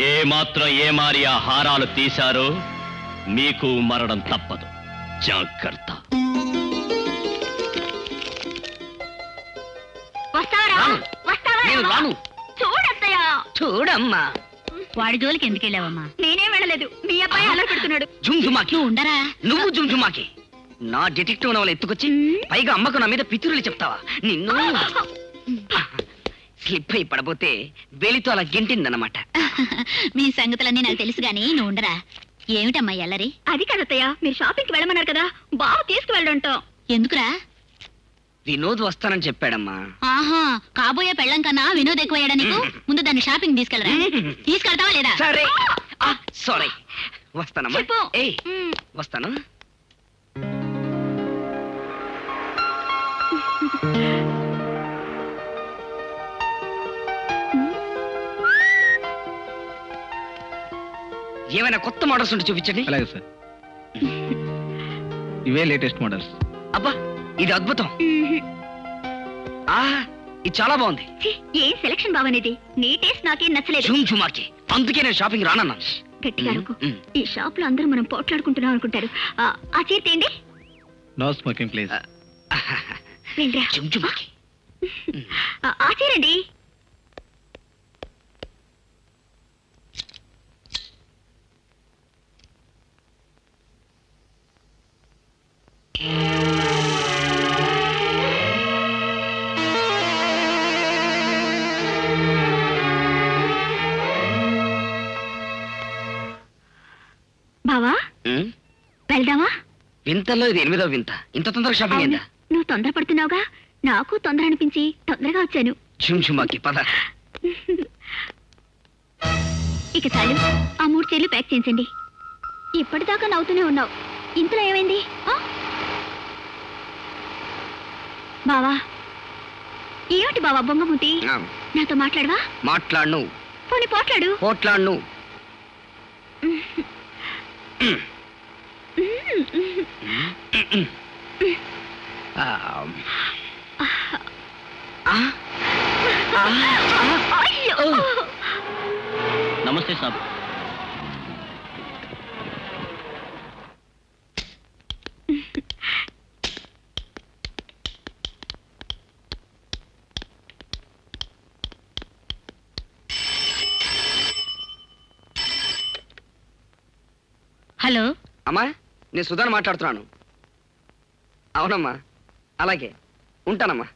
ఏ మాత్రం ఏమారి ఆ హారాలు తీశారో మీకు మరణం తప్పదు. జాగ్రత్త. నేను రాను. చూడత్తయ్యా, చూడమ్మా. వాడి జోలికి ఎందుకు వెళ్ళావమ్మా? నేనేం వెళ్ళలేదు, మీ అబ్బాయి అలా పెడుతున్నాడు. జుంజుమాకి ఉండరా? నువ్వు జుంజుమాకి నా డిటెక్టివ్ నవల ఎత్తుకొచ్చి పైగా అమ్మకు నా మీద పితురులు చెప్తావా? నిన్ను స్లిప్ అయి పడబోతే వేలితో అలా గెంటిందన్నమాట. మీ సంగతులన్నీ నాకు తెలుసు గానీ నువ్వు ఉండరా. ఏమిటమ్మా ఎల్లరి? అది కదత్తయ్య, మీరు షాపింగ్ కి వెళ్ళమన్నారు కదా, బాగా తీసుకువెళ్ళంటాం. ఎందుకురా? వినోద్ వస్తానని చెప్పాడమ్మా. ఆహా, కాబోయే పెళ్ళం కన్నా వినోద్ ఎక్కువయ్యాడా నీకు? ముందు దాన్ని షాపింగ్ తీసుకెళ్ళరా. తీసుకెళ్తావా లేదా? సరే, సారీ. వస్తానమ్మా. చెప్పు. ఏయ్, వస్తాను. ఏమైనా కొత్త మోడల్స్ ఉంటే చూపించండి. అలాగే సార్, ఇవే లేటెస్ట్ మోడల్స్. అబ్బా, ఇది అద్భుతం. ఇది చాలా బాగుంది. ఏం సెలక్షన్ బావనేది. నీ టేస్ట్ నాకేం నచ్చలేదు. జుంజుమాకి, అందుకే నేను షాపింగ్ రానన్నా. గట్టిగా అనుకో. ఈ షాప్ లో అందరూ మనం పోట్లాడుకుంటున్నాం అనుకుంటారు. ఆ చీర తేండి. No smoking please. వెళ్ళరా. జుంజుమాకి. ఆ చీరండి. బావా, వెళ్దామా? వింతల్లో ఇది 8వ వింత. ఇంత తొందరగా షాపింగ్ అయిందా? నువ్వు తొందరపడుతున్నావుగా, నాకు తొందర అనిపించి తొందరగా వచ్చాను. జుంజుమాకి పద. ఇక చాలు, ఆ 3 చీరలు ప్యాక్ చేయించండి. ఇప్పటిదాకా నవ్వుతూనే ఉన్నావు, ఇంతలో ఏమైంది? బావా, ఏమిటి బావా బొంగముంటి? నాతో మాట్లాడవా? మాట్లాడను. పోనీ పోట్లాడు. పోట్లాడను. నమస్తే సాబ్. హలో అమ్మా, నేను సుధాన్ మాట్లాడుతున్నాను. అవునమ్మా, అలాగే ఉంటానమ్మా.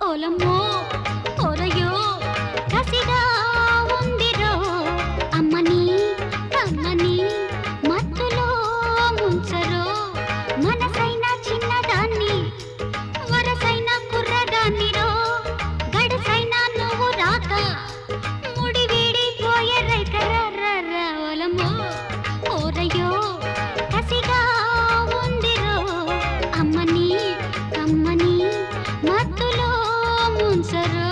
ఓలమ్మో ఓరయో కసిగా ఉందిరో అమ్మని కమ్మని మత్తులో ముంచరో మనసైన చిన్నదాన్ని వరసైన కుర్రదాన్నిరో గడసైన నువ్వు రాక ముడి వీడిపోయే రైకర్ర ఓలమ్మో ఓరయో కసిగా ఉందిరో అమ్మని కమ్మని మత్తులో ముంచరో.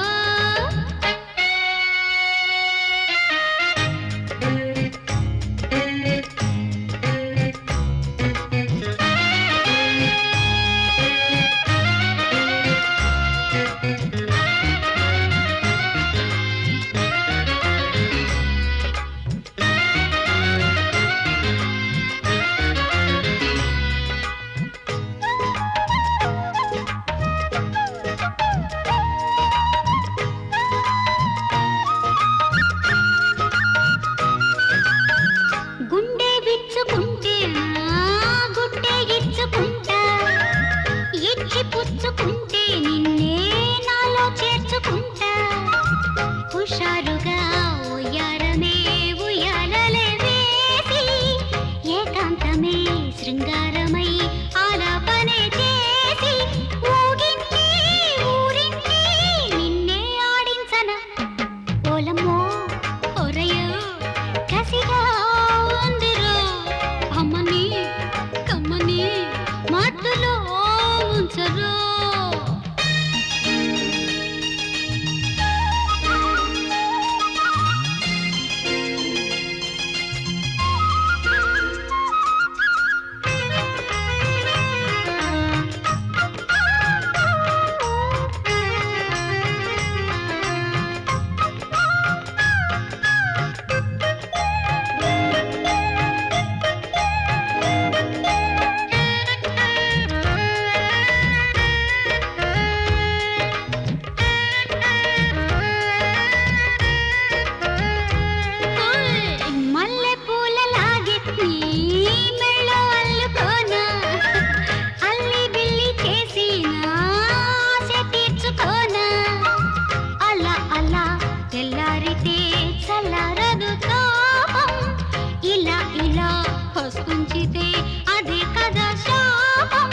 ఉంచితే అదే కదా శాపం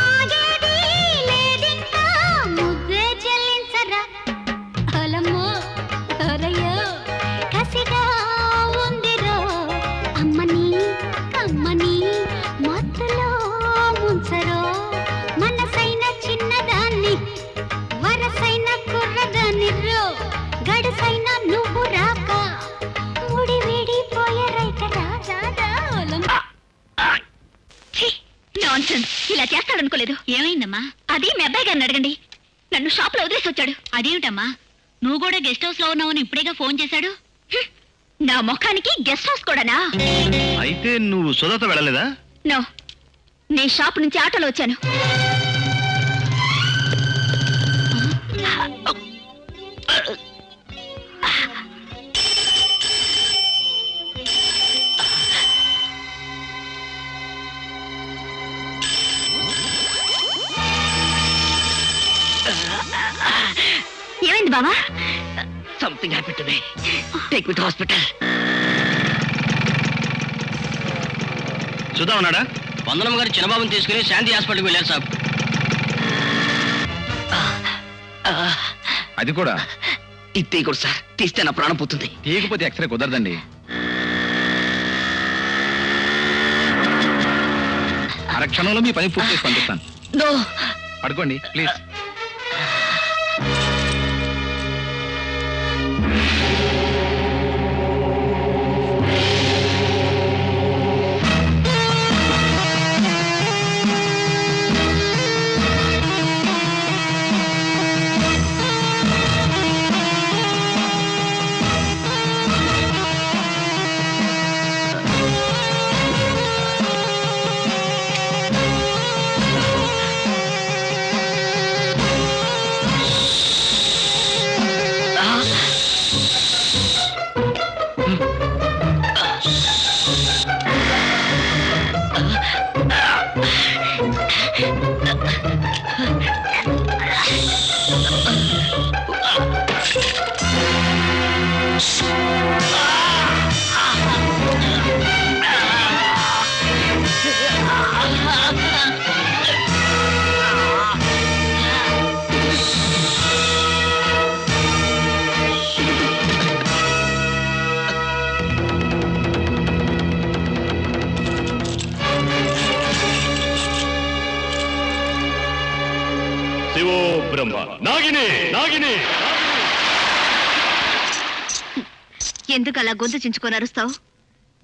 ఆగేది లేదింకా ముద్దే చెల్లించరా అలమ్మో అరయ్యో కసిగా ఉందిరో అమ్మని కమ్మని మత్తులో ముంచరో మనసైన చిన్నదాన్ని వరసైన కుర్రదాన్ని రో గడసైన నువ్వు రాక ముడి విడిపోయే రైత రాజాదాలం నాన్సెన్స్. ఇలా చేస్తాడనుకోలేదు. ఏమైందమ్మా? అది మీ అబ్బాయి గారిని అడగండి. నన్ను షాప్ లో వదిలేసి వచ్చాడు. అదేమిటమ్మా, నువ్వు కూడా గెస్ట్ హౌస్ లో ఉన్నావని ఇప్పుడేగా ఫోన్ చేశాడు. నా ముఖానికి గెస్ట్ హౌస్ కూడానా? అయితే నువ్వు సుధాతో వెళ్ళలేదా? నో, నీ షాప్ నుంచి ఆటోలో వచ్చాను. ఏమైంది బావా? Something happened to me. Take me to hospital. Sudha ఉన్నాడా? వందనమ్మ గారు చిన్నబాబుని తీసుకుని శాంతి హాస్పిటల్కి వెళ్ళారు సాబ్. అది కూడా ఇది తీయకూడదు సార్. తీస్తే నా ప్రాణం పోతుంది. తీయకపోతే ఎక్స్రే కుదరదండి. అరక్షణంలో మీ పని పూర్తి చేసి పంపిస్తాను. నో, పడుకోండి ప్లీజ్. శివో బ్రహ్మ. నాగిని నాగిని. ఎందుకు అలా గొంతు చించుకొని అరుస్తావు?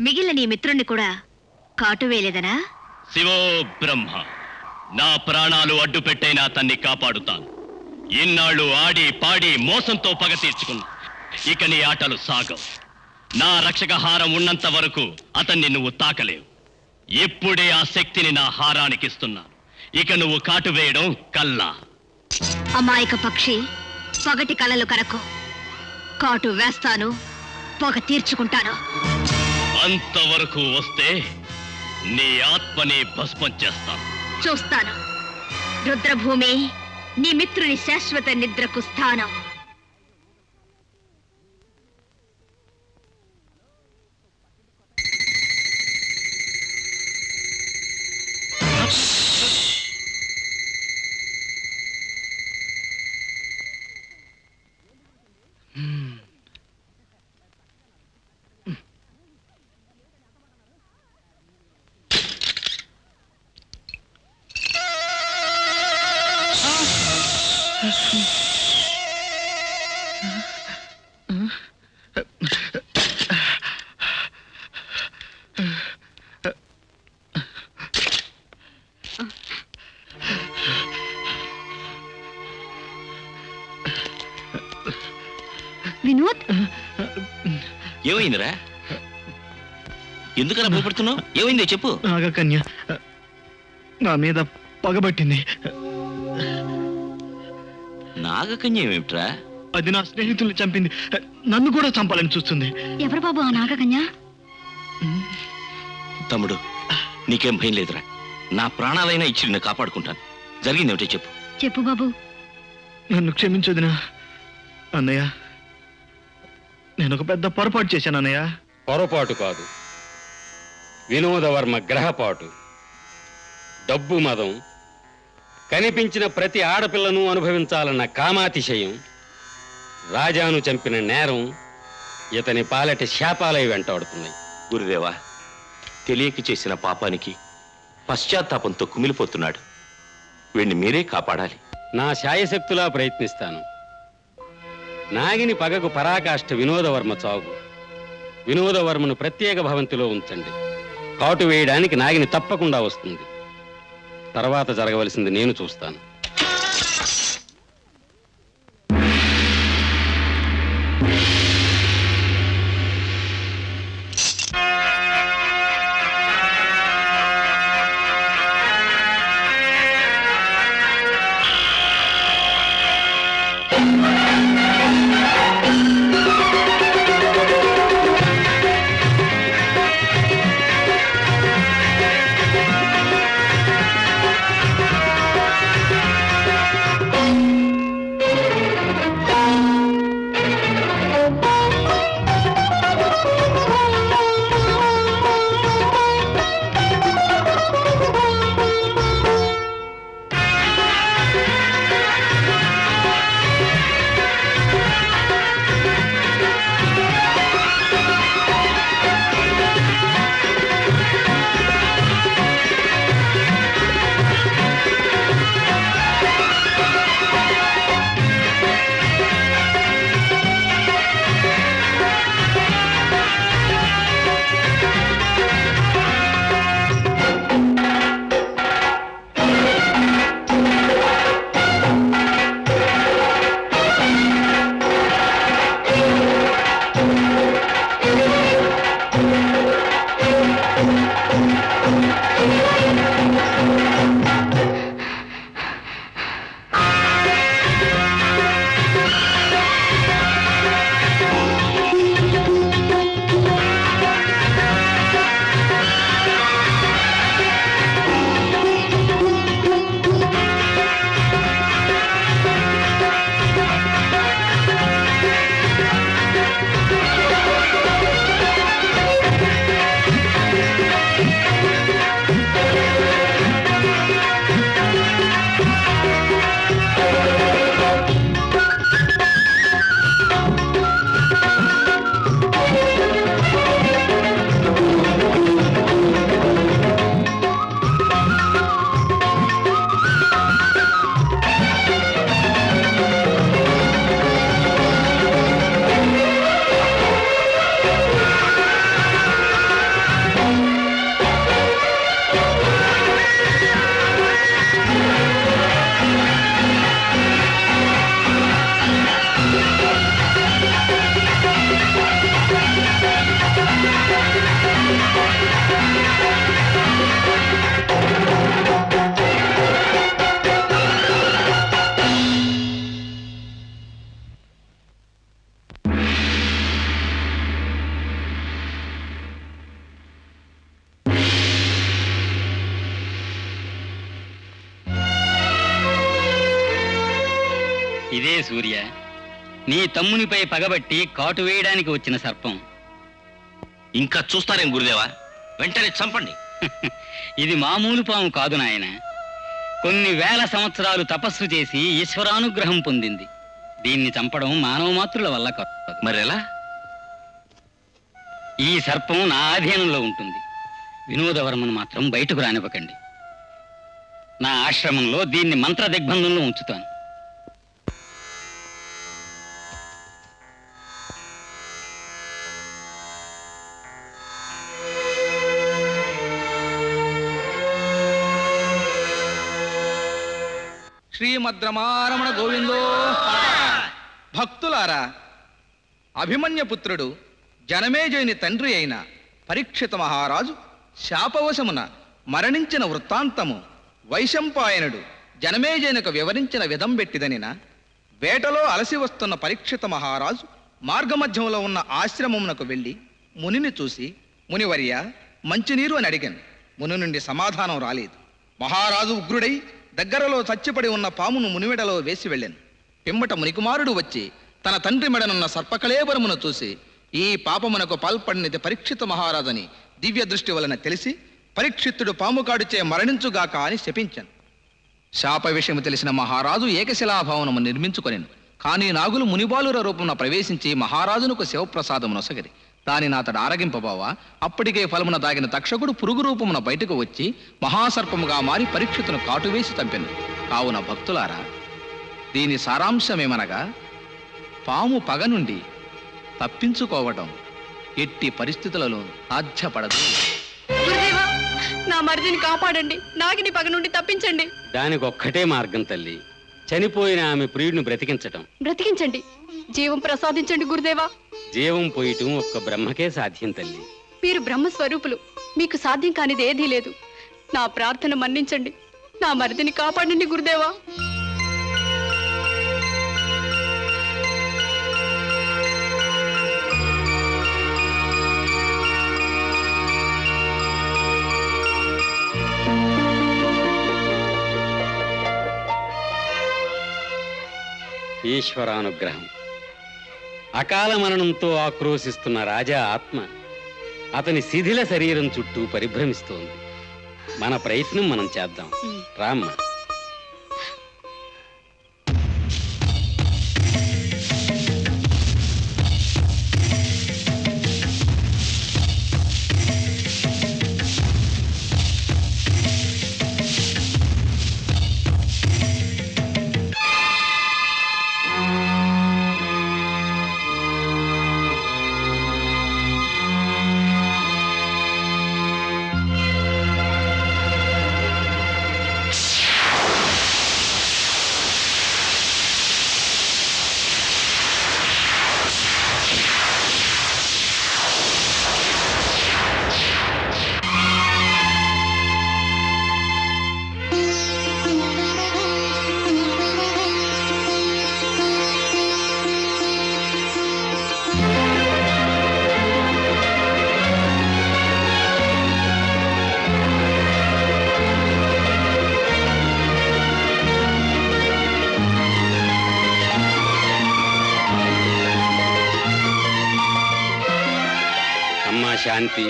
మిగిలిన నీ మిత్రుణ్ణి కూడా కాటు వేయలేదనా? శివో బ్రహ్మ. నా ప్రాణాలు అడ్డు పెట్టైనా అతన్ని కాపాడుతాను. ఇన్నాళ్ళు ఆడి పాడి మోసంతో పగ తీర్చుకున్నా. ఇక నీ ఆటలు సాగవు. నా రక్షక హారం ఉన్నంత వరకు అతన్ని నువ్వు తాకలేవు. ఇప్పుడే ఆ శక్తిని నా హారానికిస్తున్నా. ఇక నువ్వు కాటు వేయడం కల్లా. అమాయక పక్షి, పగటి కలలు కరకు. కాటు వేస్తాను, పొగ తీర్చుకుంటాను. అంతవరకు వస్తే నీ ఆత్మని భస్మం చేస్తాను. చూస్తాను. రుద్రభూమి, నీ మిత్రుని శాశ్వత నిద్రకు స్థానం. వినోద్, ఏమైందిరా? ఎందుకలా భయపడుతున్నావు? ఏమైందో చెప్పు. నాగకన్య నా మీద పగబట్టింది. నాగకన్య ఏమిట్రా? అది నా స్నేహితుల్ని చంపింది. నన్ను కూడా చంపాలని చూస్తుంది. ఎవరు బాబు ఆ నాగకన్య? తమ్ముడు, నీకేం భయం లేదురా. నా ప్రాణాలైనా ఇచ్చి నిన్ను కాపాడుకుంటాను. జరిగిందేమిటో చెప్పు. చెప్పు బాబు. నన్ను క్షమించొదినా. అన్నయ్య, నేను ఒక పెద్ద పొరపాటు చేశాను అన్నయ్య. పొరపాటు కాదు, వినోదవర్మ గ్రహపాటు, డబ్బు మదం, కనిపించిన ప్రతి ఆడపిల్లను అనుభవించాలన్న కామాతిశయం, రాజాను చంపిన నేరం ఇతని పాలటి శాపాలై వెంటాడుతున్నాయి. గురుదేవా, తెలియక చేసిన పాపానికి పశ్చాత్తాపంతో కుమిలిపోతున్నాడు. వీణ్ణి మీరే కాపాడాలి. నా శాయశక్తులా ప్రయత్నిస్తాను. నాగిని పగకు పరాకాష్ఠ వినోదవర్మ చావు. వినోదవర్మను ప్రత్యేక భవంతిలో ఉంచండి. కాటు వేయడానికి నాగిని తప్పకుండా వస్తుంది. తర్వాత జరగవలసింది నేను చూస్తాను. ఇదే సూర్య, నీ తమ్మునిపై పగబట్టి కాటు వేయడానికి వచ్చిన సర్పం. ఇంకా చూస్తారేం గురుదేవా? వెంటనే చంపండి. ఇది మామూలు పాము కాదు నాయన. కొన్ని వేల సంవత్సరాలు తపస్సు చేసి ఈశ్వరానుగ్రహం పొందింది. దీన్ని చంపడం మానవ మాతృల వల్ల కాదు. మరెలా? ఈ సర్పం నా ఆధీనంలో ఉంటుంది. వినోదవర్మను మాత్రం బయటకు రానివ్వకండి. నా ఆశ్రమంలో దీన్ని మంత్ర దిగ్బంధంలో ఉంచుతాను. శ్రీమద్రమారమణ గోవిందో. భక్తులారా, అభిమన్యపుత్రుడు జనమేజయుని తండ్రి అయిన పరీక్షిత మహారాజు శాపవశమున మరణించిన వృత్తాంతము వైశంపాయనుడు జనమేజయునకు వివరించిన విధం పెట్టిదనిన వేటలో అలసి వస్తున్న పరీక్షిత మహారాజు మార్గమధ్యంలో ఉన్న ఆశ్రమమునకు వెళ్ళి మునిని చూసి, మునివర్య మంచినీరు అని అడిగాను. ముని నుండి సమాధానం రాలేదు. మహారాజు ఉగ్రుడై దగ్గరలో చచ్చిపడి ఉన్న పామును మునిమెడలో వేసి వెళ్ళాను. పిమ్మట మునికుమారుడు వచ్చి తన తండ్రి మెడనున్న సర్పకళేబరమును చూసి, ఈ పాపమునకు పాల్పడినది పరీక్షిత మహారాజని దివ్య దృష్టి వలన తెలిసి పరీక్షిత్తుడు పాము కాడుచే మరణించుగాక అని శపించాను. శాప విషయము తెలిసిన మహారాజు ఏకశిలాభవనము నిర్మించుకొనెను. కానీ నాగులు మునిబాలుర రూపమున ప్రవేశించి మహారాజునకు శివప్రసాదము నొసగది. దానిని అతడు ఆరగింపబోవా అప్పటికే ఫలమున దాగిన తక్షకుడు పురుగు రూపమున బయటకు వచ్చి మహాసర్పముగా మారి పరీక్షితును కాటువేసి చంపెను. కావున భక్తులారా, దీని సారాంశమేమనగా పాము పగ నుండి తప్పించుకోవటం ఎట్టి పరిస్థితులలో సాధ్యపడదు. గురుదేవా, నా మరిదిని కాపాడండి, నాగిని పగ నుండి తప్పించండి. దానికి ఒక్కటే మార్గం తల్లి, చనిపోయిన ఆమె ప్రియుడిని బ్రతికించటం. బ్రతికించండి, జీవం ప్రసాదించండి గురుదేవా. జీవం పోయటం ఒక్క బ్రహ్మకే సాధ్యం తల్లి. మీరు బ్రహ్మస్వరూపులు, మీకు సాధ్యం కానిది ఏదీ లేదు. నా ప్రార్థన మన్నించండి, నా మరిదిని కాపాడండి గురుదేవా. ఈశ్వరానుగ్రహం. అకాల మరణంతో ఆక్రోశిస్తున్న రాజా ఆత్మ అతని శిథిల శరీరం చుట్టూ పరిభ్రమిస్తోంది. మన ప్రయత్నం మనం చేద్దాం. రామ్మ. శాంతి,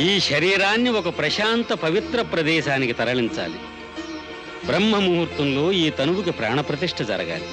ఈ శరీరాన్ని ఒక ప్రశాంత పవిత్ర ప్రదేశానికి తరలించాలి. బ్రహ్మ ముహూర్తంలో ఈ తనువుకి ప్రాణప్రతిష్ఠ జరగాలి.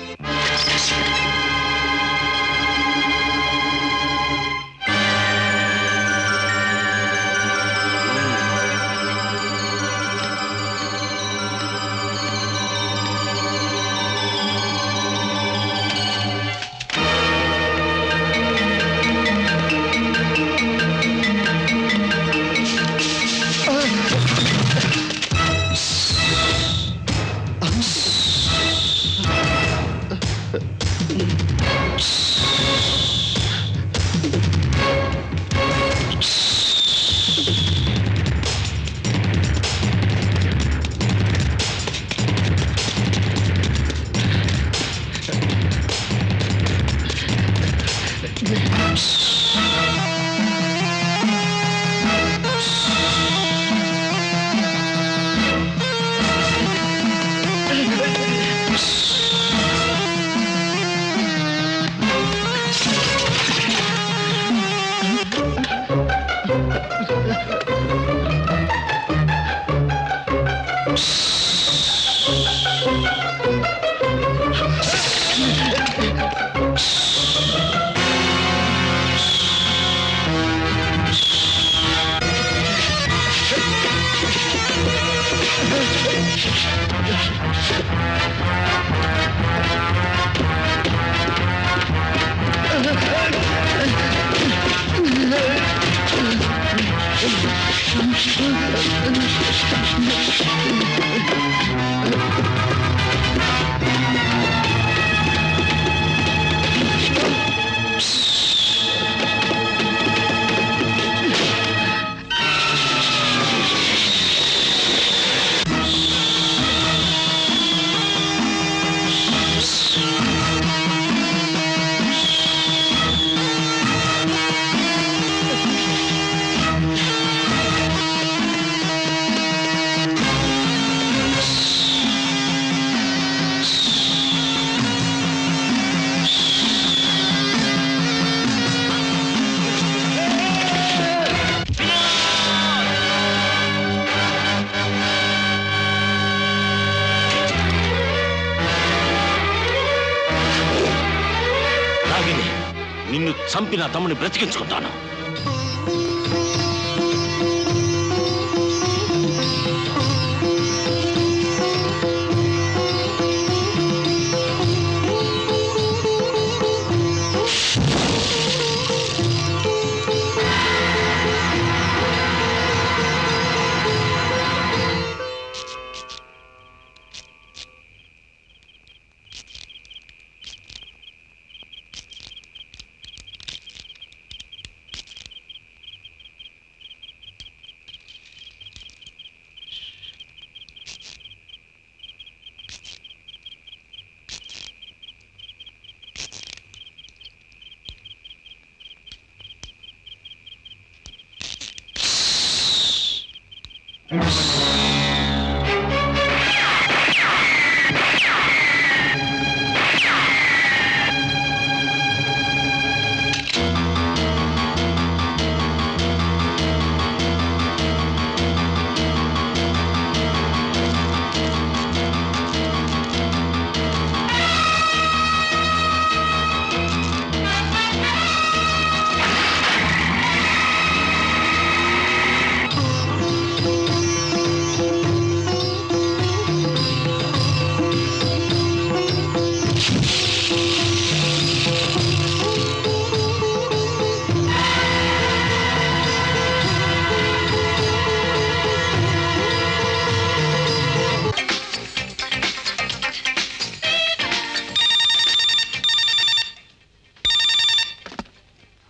నిన్ను చంపి నా తమ్ముని బ్రతికించుకుంటాను.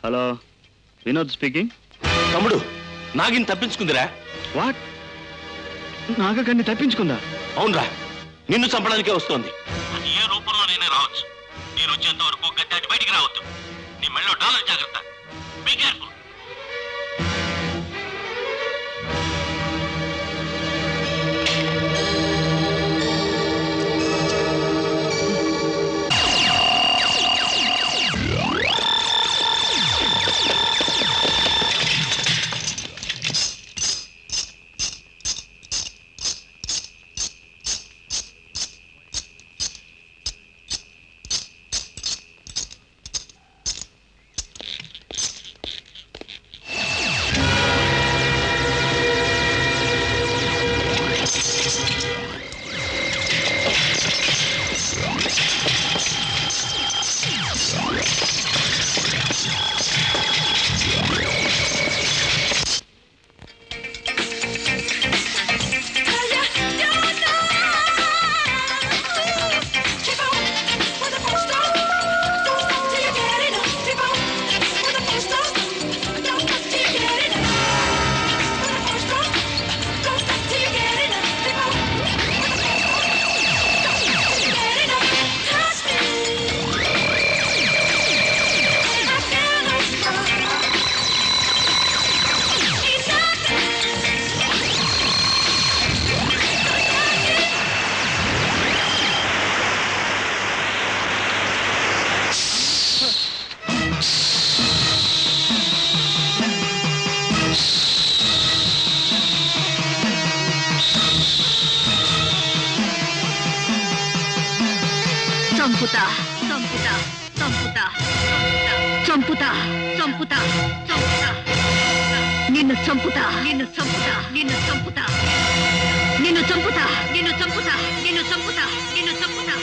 Hello, Vinod speaking. తమ్ముడు, నాగిని తప్పించుకుందిరా. వాట్? నాగకన్ని తప్పించుకుందా? అవునరా, నిన్ను చంపడానికే వస్తోంది. అది ఏ రూపంలో నేనే రావచ్చు. నేను వచ్చేంత వరకు గట్టి బయటికి రావద్దు. నీ మెళ్ళో డాలర్ జాగ్రత్త. Be careful. చంపుతా చంపుతా చంపుతా చంపుతా చంపుతా చంపుతా నిన్ను చంపుతా నిన్ను చంపుతా నిన్ను చంపుతా నిన్ను చంపుతా నిన్ను చంపుతా నిన్ను చంపుతా నిన్ను చంపుతా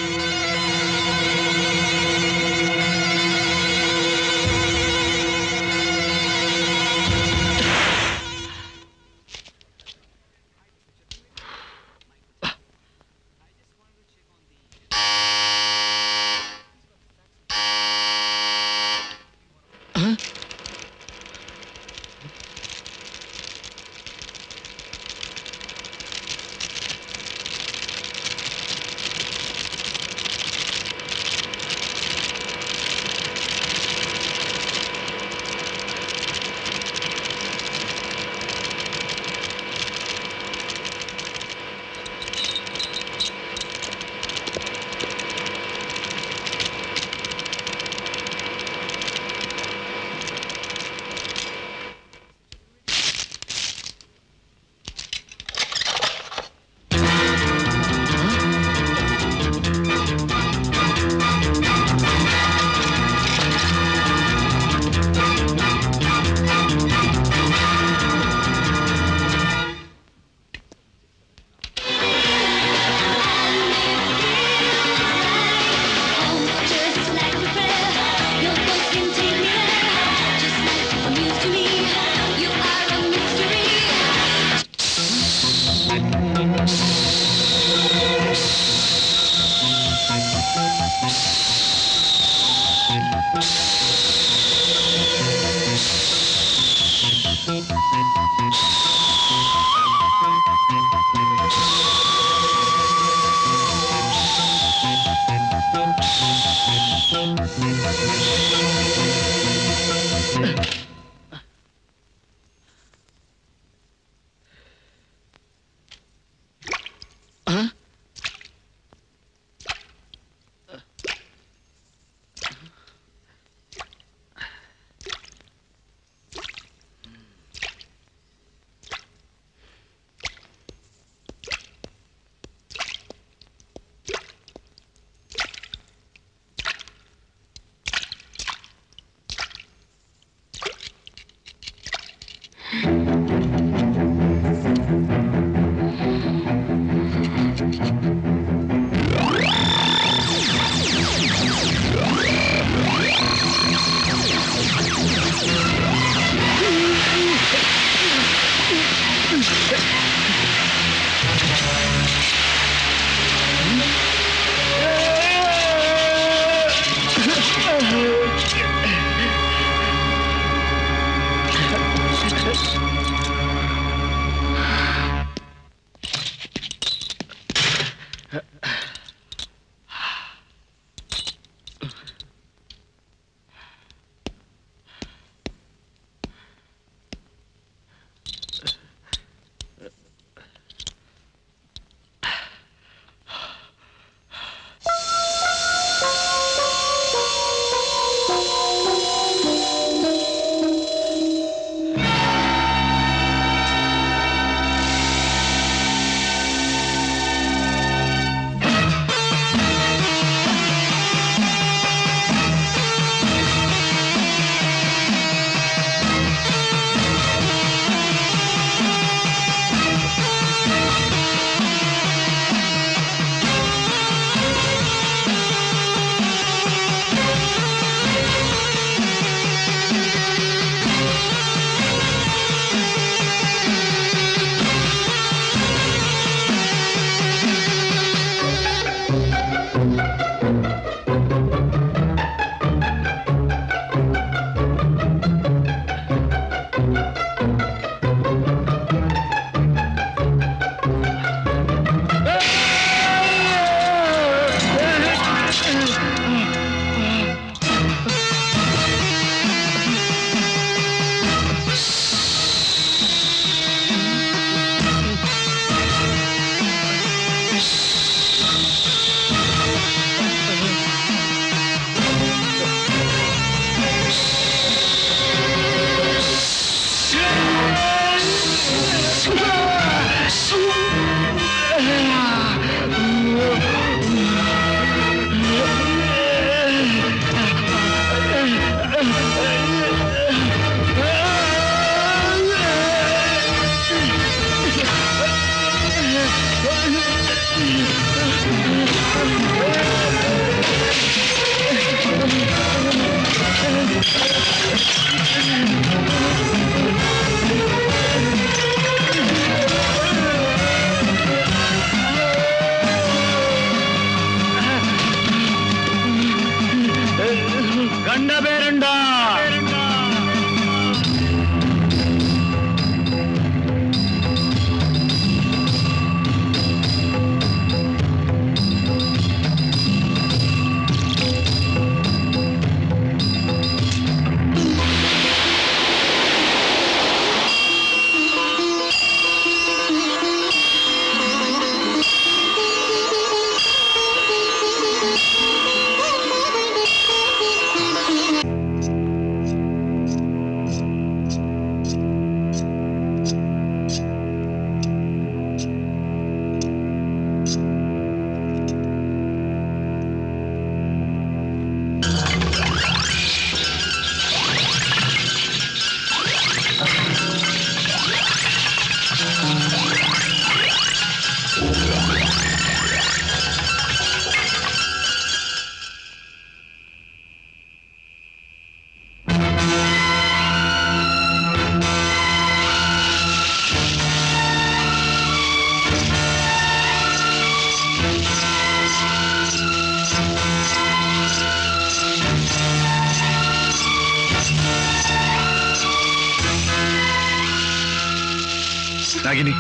నాగిని,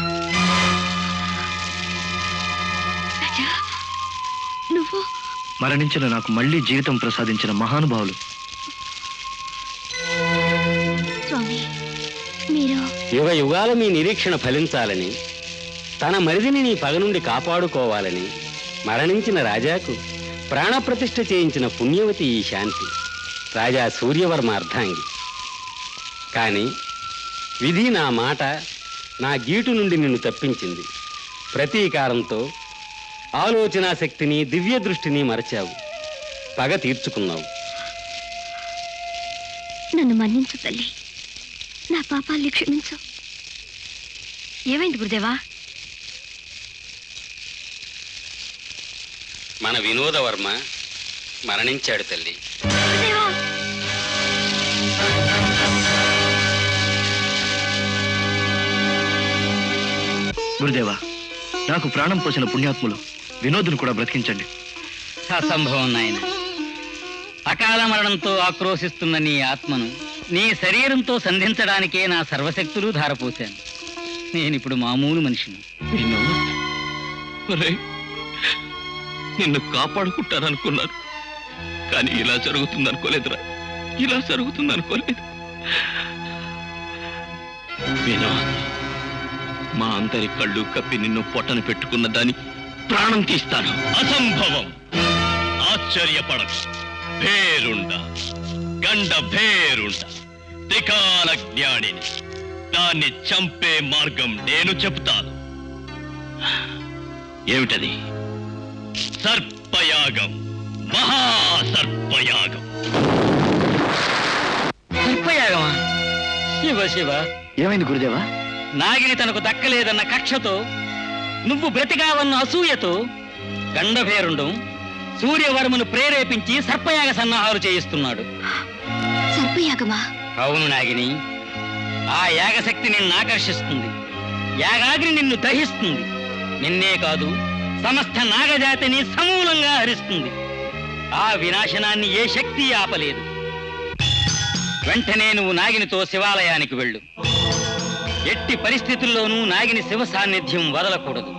నువ్వు మరణించిన నాకు మళ్ళీ జీవితం ప్రసాదించిన మహానుభావులు. స్వామి, మీరు యుగ యుగాలు మీ నిరీక్షణ ఫలించాలని, తన మరిదిని నీ పగ నుండి కాపాడుకోవాలని మరణించిన రాజాకు ప్రాణప్రతిష్ఠ చేయించిన పుణ్యవతి ఈ శాంతి, రాజా సూర్యవర్మ అర్ధాంగి. కానీ విధి నా మాట, నా గీటు నుండి నిన్ను తప్పించింది. ప్రతీకారంతో ఆలోచనా శక్తిని, దివ్య దృష్టిని మరచావు, పగ తీర్చుకున్నావు. నన్ను మన్నించు తల్లి, నా పాపాల్ని క్షమించు. ఏమైంది గురుదేవా? మన వినోదవర్మ మరణించాడు తల్లి. గురుదేవా, నాకు ప్రాణం పోసిన పుణ్యాత్ములు వినోదును కూడా బ్రతికించండి. అసంభవం నాయన. అకాల మరణంతో ఆక్రోశిస్తున్న నీ ఆత్మను నీ శరీరంతో సంధించడానికే నా సర్వశక్తులు ధారపోశాను. నేనిప్పుడు మామూలు మనిషిని. నిన్ను కాపాడుకుంటాననుకున్నాను, కానీ ఇలా జరుగుతుందనుకోలేదురా, ఇలా జరుగుతుందనుకోలేదు. వినోద్, మా అందరి కళ్ళు కప్పి నిన్ను పొట్టను పెట్టుకున్న దాని ప్రాణం తీస్తాను. అసంభవం. ఆశ్చర్యపడకు. భేరుండ, గండ భేరుండ, త్రికాల జ్ఞానిని. దాన్ని చంపే మార్గం నేను చెప్తాను. ఏమిటది? సర్పయాగం, మహాసర్పయాగం. సర్పయాగమా? శివ శివ. ఏమైంది గురుదేవా? నాగిని తనకు దక్కలేదన్న కక్షతో, నువ్వు బ్రతికావన్న అసూయతో గండభేరుండం సూర్యవర్మను ప్రేరేపించి సర్పయాగ సన్నాహాలు చేయిస్తున్నాడు. సర్పయాగమా? అవును నాగిని. ఆ యాగశక్తి నిన్ను ఆకర్షిస్తుంది, యాగాగ్ని నిన్ను దహిస్తుంది. నిన్నే కాదు, సమస్త నాగజాతిని సమూలంగా హరిస్తుంది. ఆ వినాశనాన్ని ఏ శక్తి ఆపలేదు. వెంటనే నువ్వు నాగినితో శివాలయానికి వెళ్ళు. ఎట్టి పరిస్థితుల్లోనూ నాగిని శివ సాన్నిధ్యం వదలకూడదు.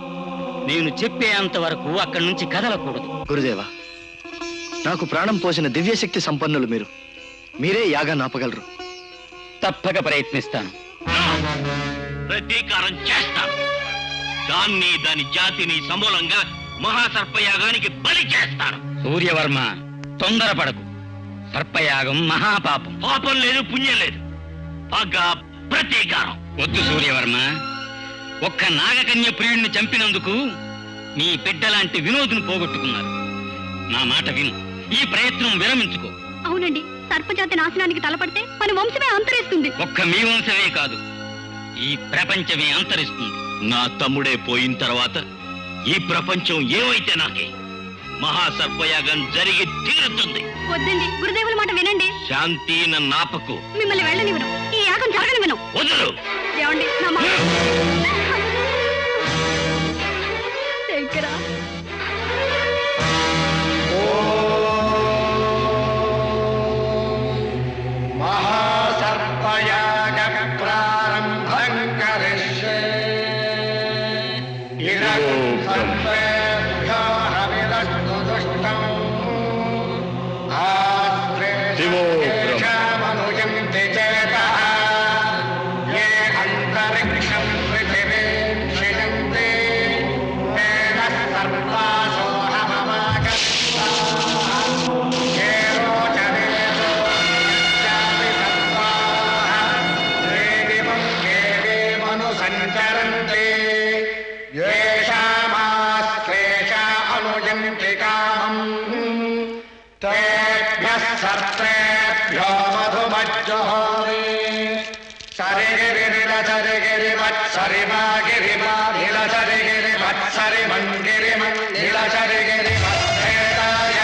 నేను చెప్పేంత వరకు అక్కడి నుంచి కదలకూడదు. గురుదేవా, నాకు ప్రాణం పోసిన దివ్యశక్తి సంపన్నులు మీరు. మీరే యాగాన్ని ఆపగలరు. తప్పక ప్రయత్నిస్తాను. ప్రతీకారం చేస్తాను. దాన్ని, దాని జాతిని సమూలంగా మహాసర్పయాగానికి బలి చేస్తాను. సూర్యవర్మ, తొందరపడకు. సర్పయాగం మహాపాపం. పాపం లేదు, పుణ్యం లేదు, పగ, ప్రతీకారం. వద్దు సూర్యవర్మ. ఒక్క నాగకన్య ప్రియుడిని చంపినందుకు నీ బిడ్డలాంటి వినోదును పోగొట్టుకున్నారు. నా మాట విను, ఈ ప్రయత్నం విరమించుకో. అవునండి, సర్పజాతి నాశనానికి తలపడితే మన వంశమే అంతరిస్తుంది. ఒక్క మీ వంశమే కాదు, ఈ ప్రపంచమే అంతరిస్తుంది. నా తమ్ముడే పోయిన తర్వాత ఈ ప్రపంచం ఏమైతే నాకే. మహాసర్పయాగం జరిగి తీరుతుంది. వద్దండి, గురుదేవుల మాట వినండి. శాంతి, నన్నాపకు. మిమ్మల్ని వెళ్ళనివ్వను, ఈ యాగం జరగనివ్వను. వదులు. ఏమండి, నా మాట శంకరా. మహాసర్పయాగ ప్రారంభం కరిష్యే. ఇదం సర్వేభ్యో హవిరస్తు దుష్టం. ఆశ్రేషమనుయంతి చేతః ఏ అంతరిక్షం పృథివీం క్షిణంతి. తేన సర్వాసో సంచరంతి. యేషామాశ్లేష అనుయంతి కామం. తేభ్యః సర్పేభ్యో మధుమజ్జుహోమి. సరిగిరిమచ్చరిగిరిమచ్చరిమాగిరిమాగిలచరిగిరిమచ్చరిగిరిమచ్ఛేదాయ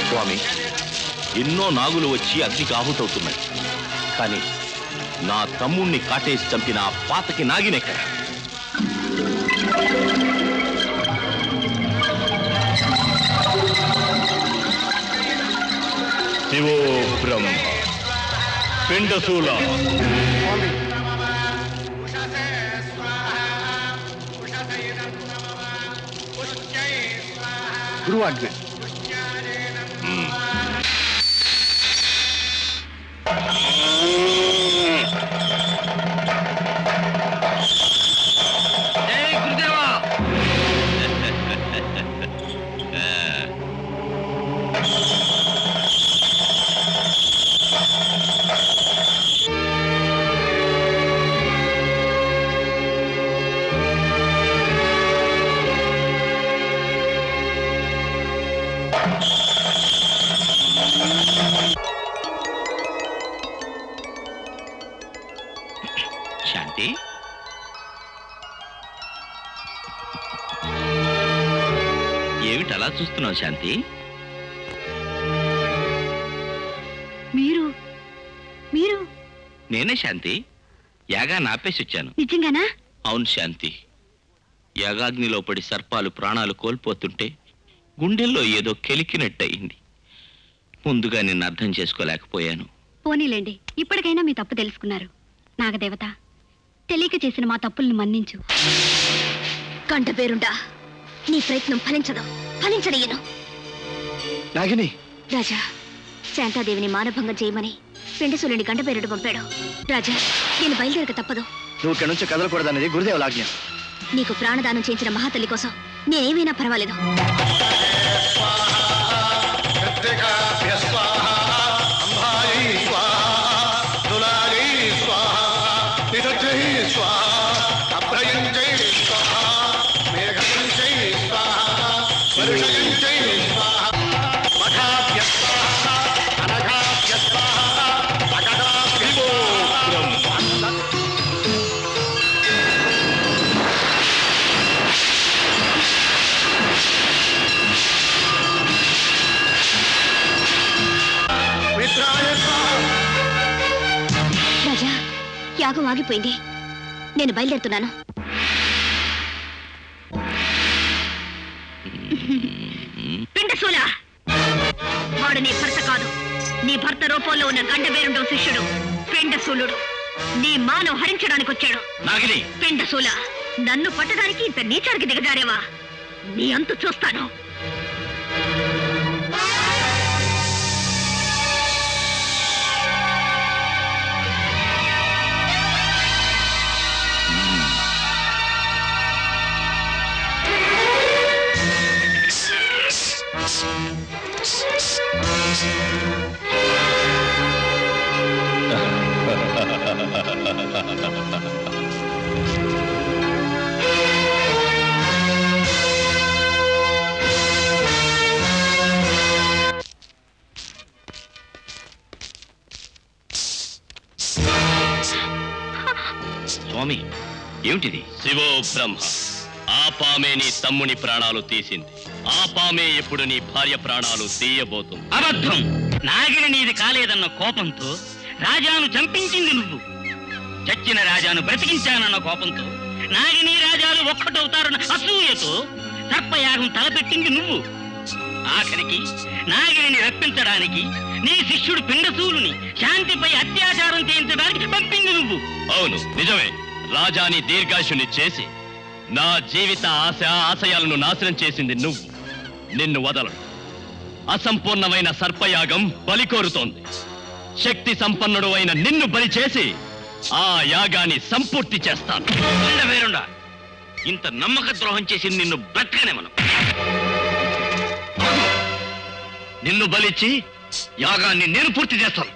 స్వామి, ఎన్నో నాగులు వచ్చి అగ్నికి ఆహుతవుతున్నాయి, కానీ నా తమ్ముణ్ణి కాటేసి చంపిన ఆ పాతకి నాగినెక్కడ? శివో బ్రహ్మ పిండశూల గురువాజ్ఞ. శాంతి, ఏమిటి అలా చూస్తున్నావు శాంతి? మీరు మీరు నేనే శాంతి, యాగా నాపేసి వచ్చాను. నిజంగానా? అవును శాంతి, యాగాగ్నిలో పడి సర్పాలు ప్రాణాలు కోల్పోతుంటే గుండెల్లో ఏదో కెలికినట్టయింది. ముందుగా నిన్ను అర్థం చేసుకోలేకపోయాను. పోనీలేండి, ఇప్పటికైనా మీ తప్పు తెలుసుకున్నారు. నాగదేవత, తెలియక చేసిన మా తప్పుల్ని మన్నించు. కంట పేరుండా నీ ప్రయత్నం ఫలించనయ్యను. నాగిని, రాజా, శాంతాదేవిని మానభంగం చేయమని పిండసూలుని గంట పేరుడు పంపాడు. రాజా, నేను బయలుదేరక తప్పదు. నువ్వు ఇక్కడి నుంచి కదలకూడదనేది గురుదేవుల ఆజ్ఞ. నీకు ప్రాణదానం చేయించిన మహాతల్లి కోసం నేనేమైనా పర్వాలేదు. రాజా, యాగం ఆగిపోయింది. నేను బయలుదేరుతున్నాను. పిండశూల, వాడు నీ భర్త కాదు. నీ భర్త రూపంలో ఉన్న గండబేరుండో శిష్యుడు పిండశూలుడు. నీ మానవ హరించడానికి వచ్చాడు. నాగిని, పిండశూల, నన్ను పట్టడానికి ఇంత నీచానికి దిగజారేవా? నీ అంతు చూస్తాను. స్వామి, ఏమిటిది? శివో బ్రహ్మ, ఆ పామే నీ తమ్ముని ప్రాణాలు తీసింది. ఆ పామే ఎప్పుడు నీ భార్య ప్రాణాలు తీయబోతుంది. అబద్ధం. నాగిని నీది కాలేదన్న కోపంతో రాజాను చంపించింది నువ్వు. చచ్చిన రాజాను బ్రతికించానన్న కోపంతో నాగిని రాజాలు ఒక్కటవుతారన్న అసూయతో సర్పయాగం తలపెట్టింది నువ్వు. ఆఖరికి నాగిని రప్పించడానికి నీ శిష్యుడు పిండశూలుని శాంతిపై అత్యాచారం చేయించడానికి పంపింది నువ్వు. అవును, నిజమే. రాజాని దీర్ఘాయుషుని చేసి నా జీవిత ఆశయాలను నాశనం చేసింది నువ్వు. నిన్ను వదలను. అసంపూర్ణమైన సర్పయాగం బలి కోరుతోంది. శక్తి సంపన్నుడు అయిన నిన్ను బలి చేసి ఆ యాగాన్ని సంపూర్తి చేస్తాను. వేరుండా, ఇంత నమ్మక ద్రోహం చేసి నిన్ను బ్రతకనే మనం. నిన్ను బలిచ్చి యాగాన్ని నేను పూర్తి చేస్తాను.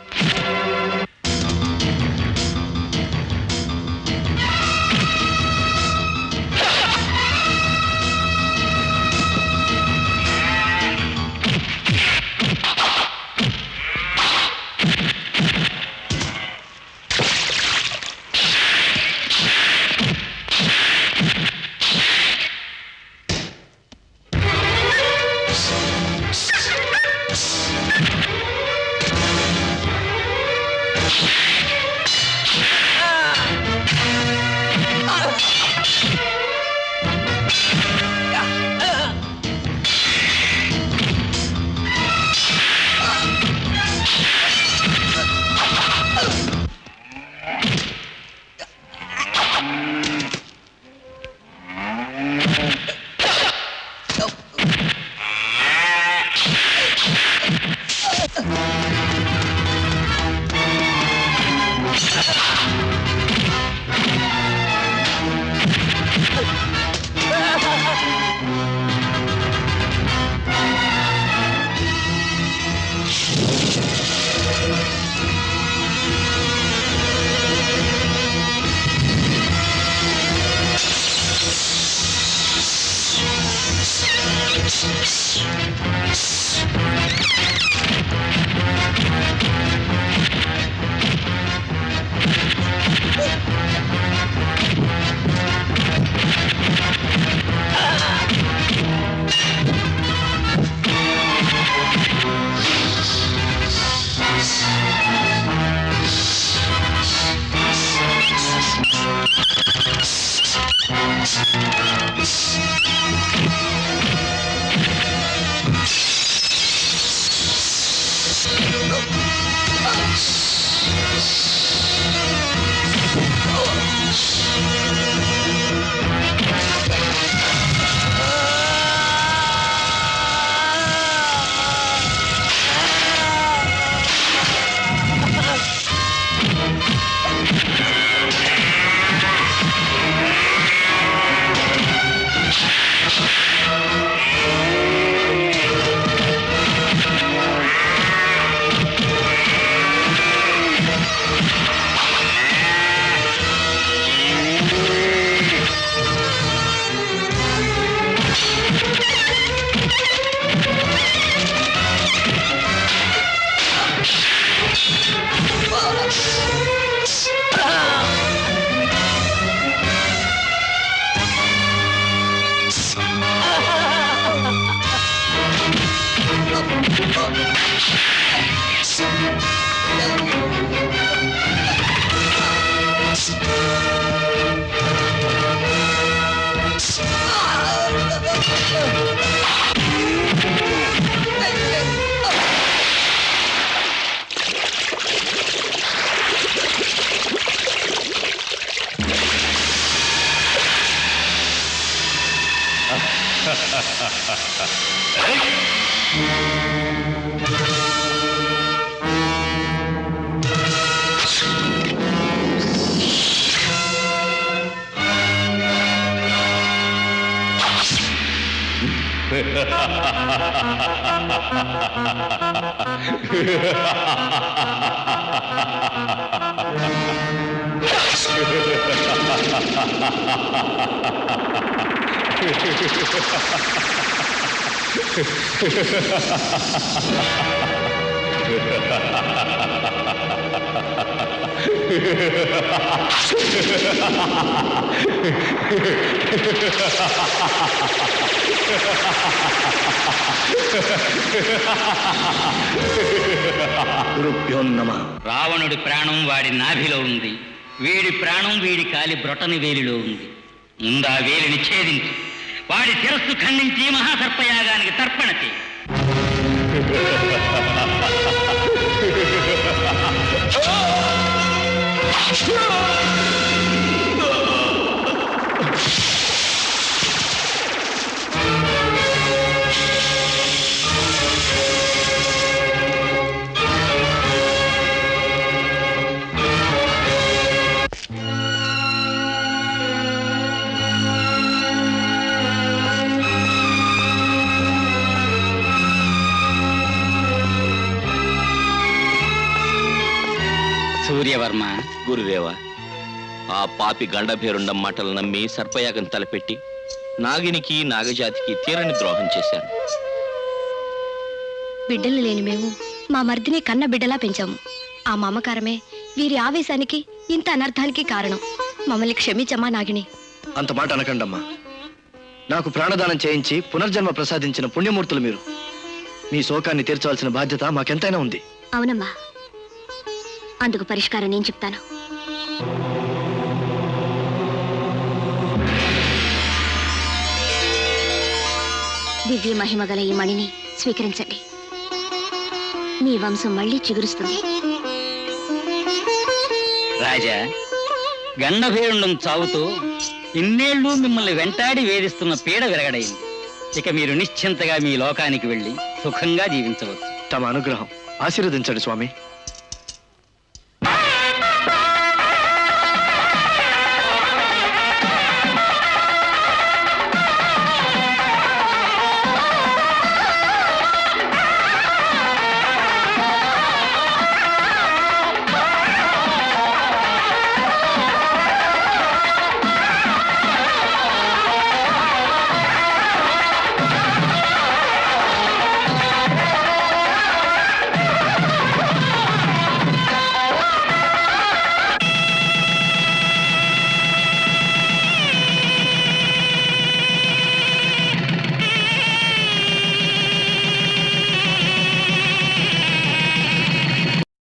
రావణుడి ప్రాణం వాడి నాభిలో ఉంది, వీడి ప్రాణం వీడి కాలి బ్రొటని వేలిలో ఉంది. ముందా వేలిని ఛేదించి వాడి శిరస్సు ఖండించి మహాసర్పయాగానికి తర్పణ చేయి. సూర్యవర్మ, గురుదేవా, ఆ పాపి గండభేరుండం మాటలు నమ్మి సర్పయాగం తలపెట్టి నాగినికి నాగజాతికి తీరని ద్రోహం చేశాను. బిడ్డలు లేని మేము మా మర్దిని కన్న బిడ్డలా పెంచాము. ఆ మమకారమే వీరి ఆవేశానికి ఇంత అనర్థానికి కారణం. మమ్మల్ని క్షమించమ్మా నాగిని. అంత మాట అనకండమ్మా. నాకు ప్రాణదానం చేయించి పునర్జన్మ ప్రసాదించిన పుణ్యమూర్తులు మీరు. మీ శోకాన్ని తీర్చవలసిన బాధ్యత మాకెంతైనా ఉంది. అవునమ్మా, అందుకు పరిష్కారం నేను చెప్తాను. దివ్య మహిమ గల ఈ మణిని స్వీకరించండి. మీ వంశం మళ్ళీ చిగురుస్తుంది. రాజా, గండభేరుండం చావుతో ఇన్నేళ్లు మిమ్మల్ని వెంటాడి వేధిస్తున్న పీడ విరగడైంది. ఇక మీరు నిశ్చింతగా మీ లోకానికి వెళ్ళి సుఖంగా జీవించవచ్చు. తమ అనుగ్రహం ఆశీర్వదించండి స్వామి.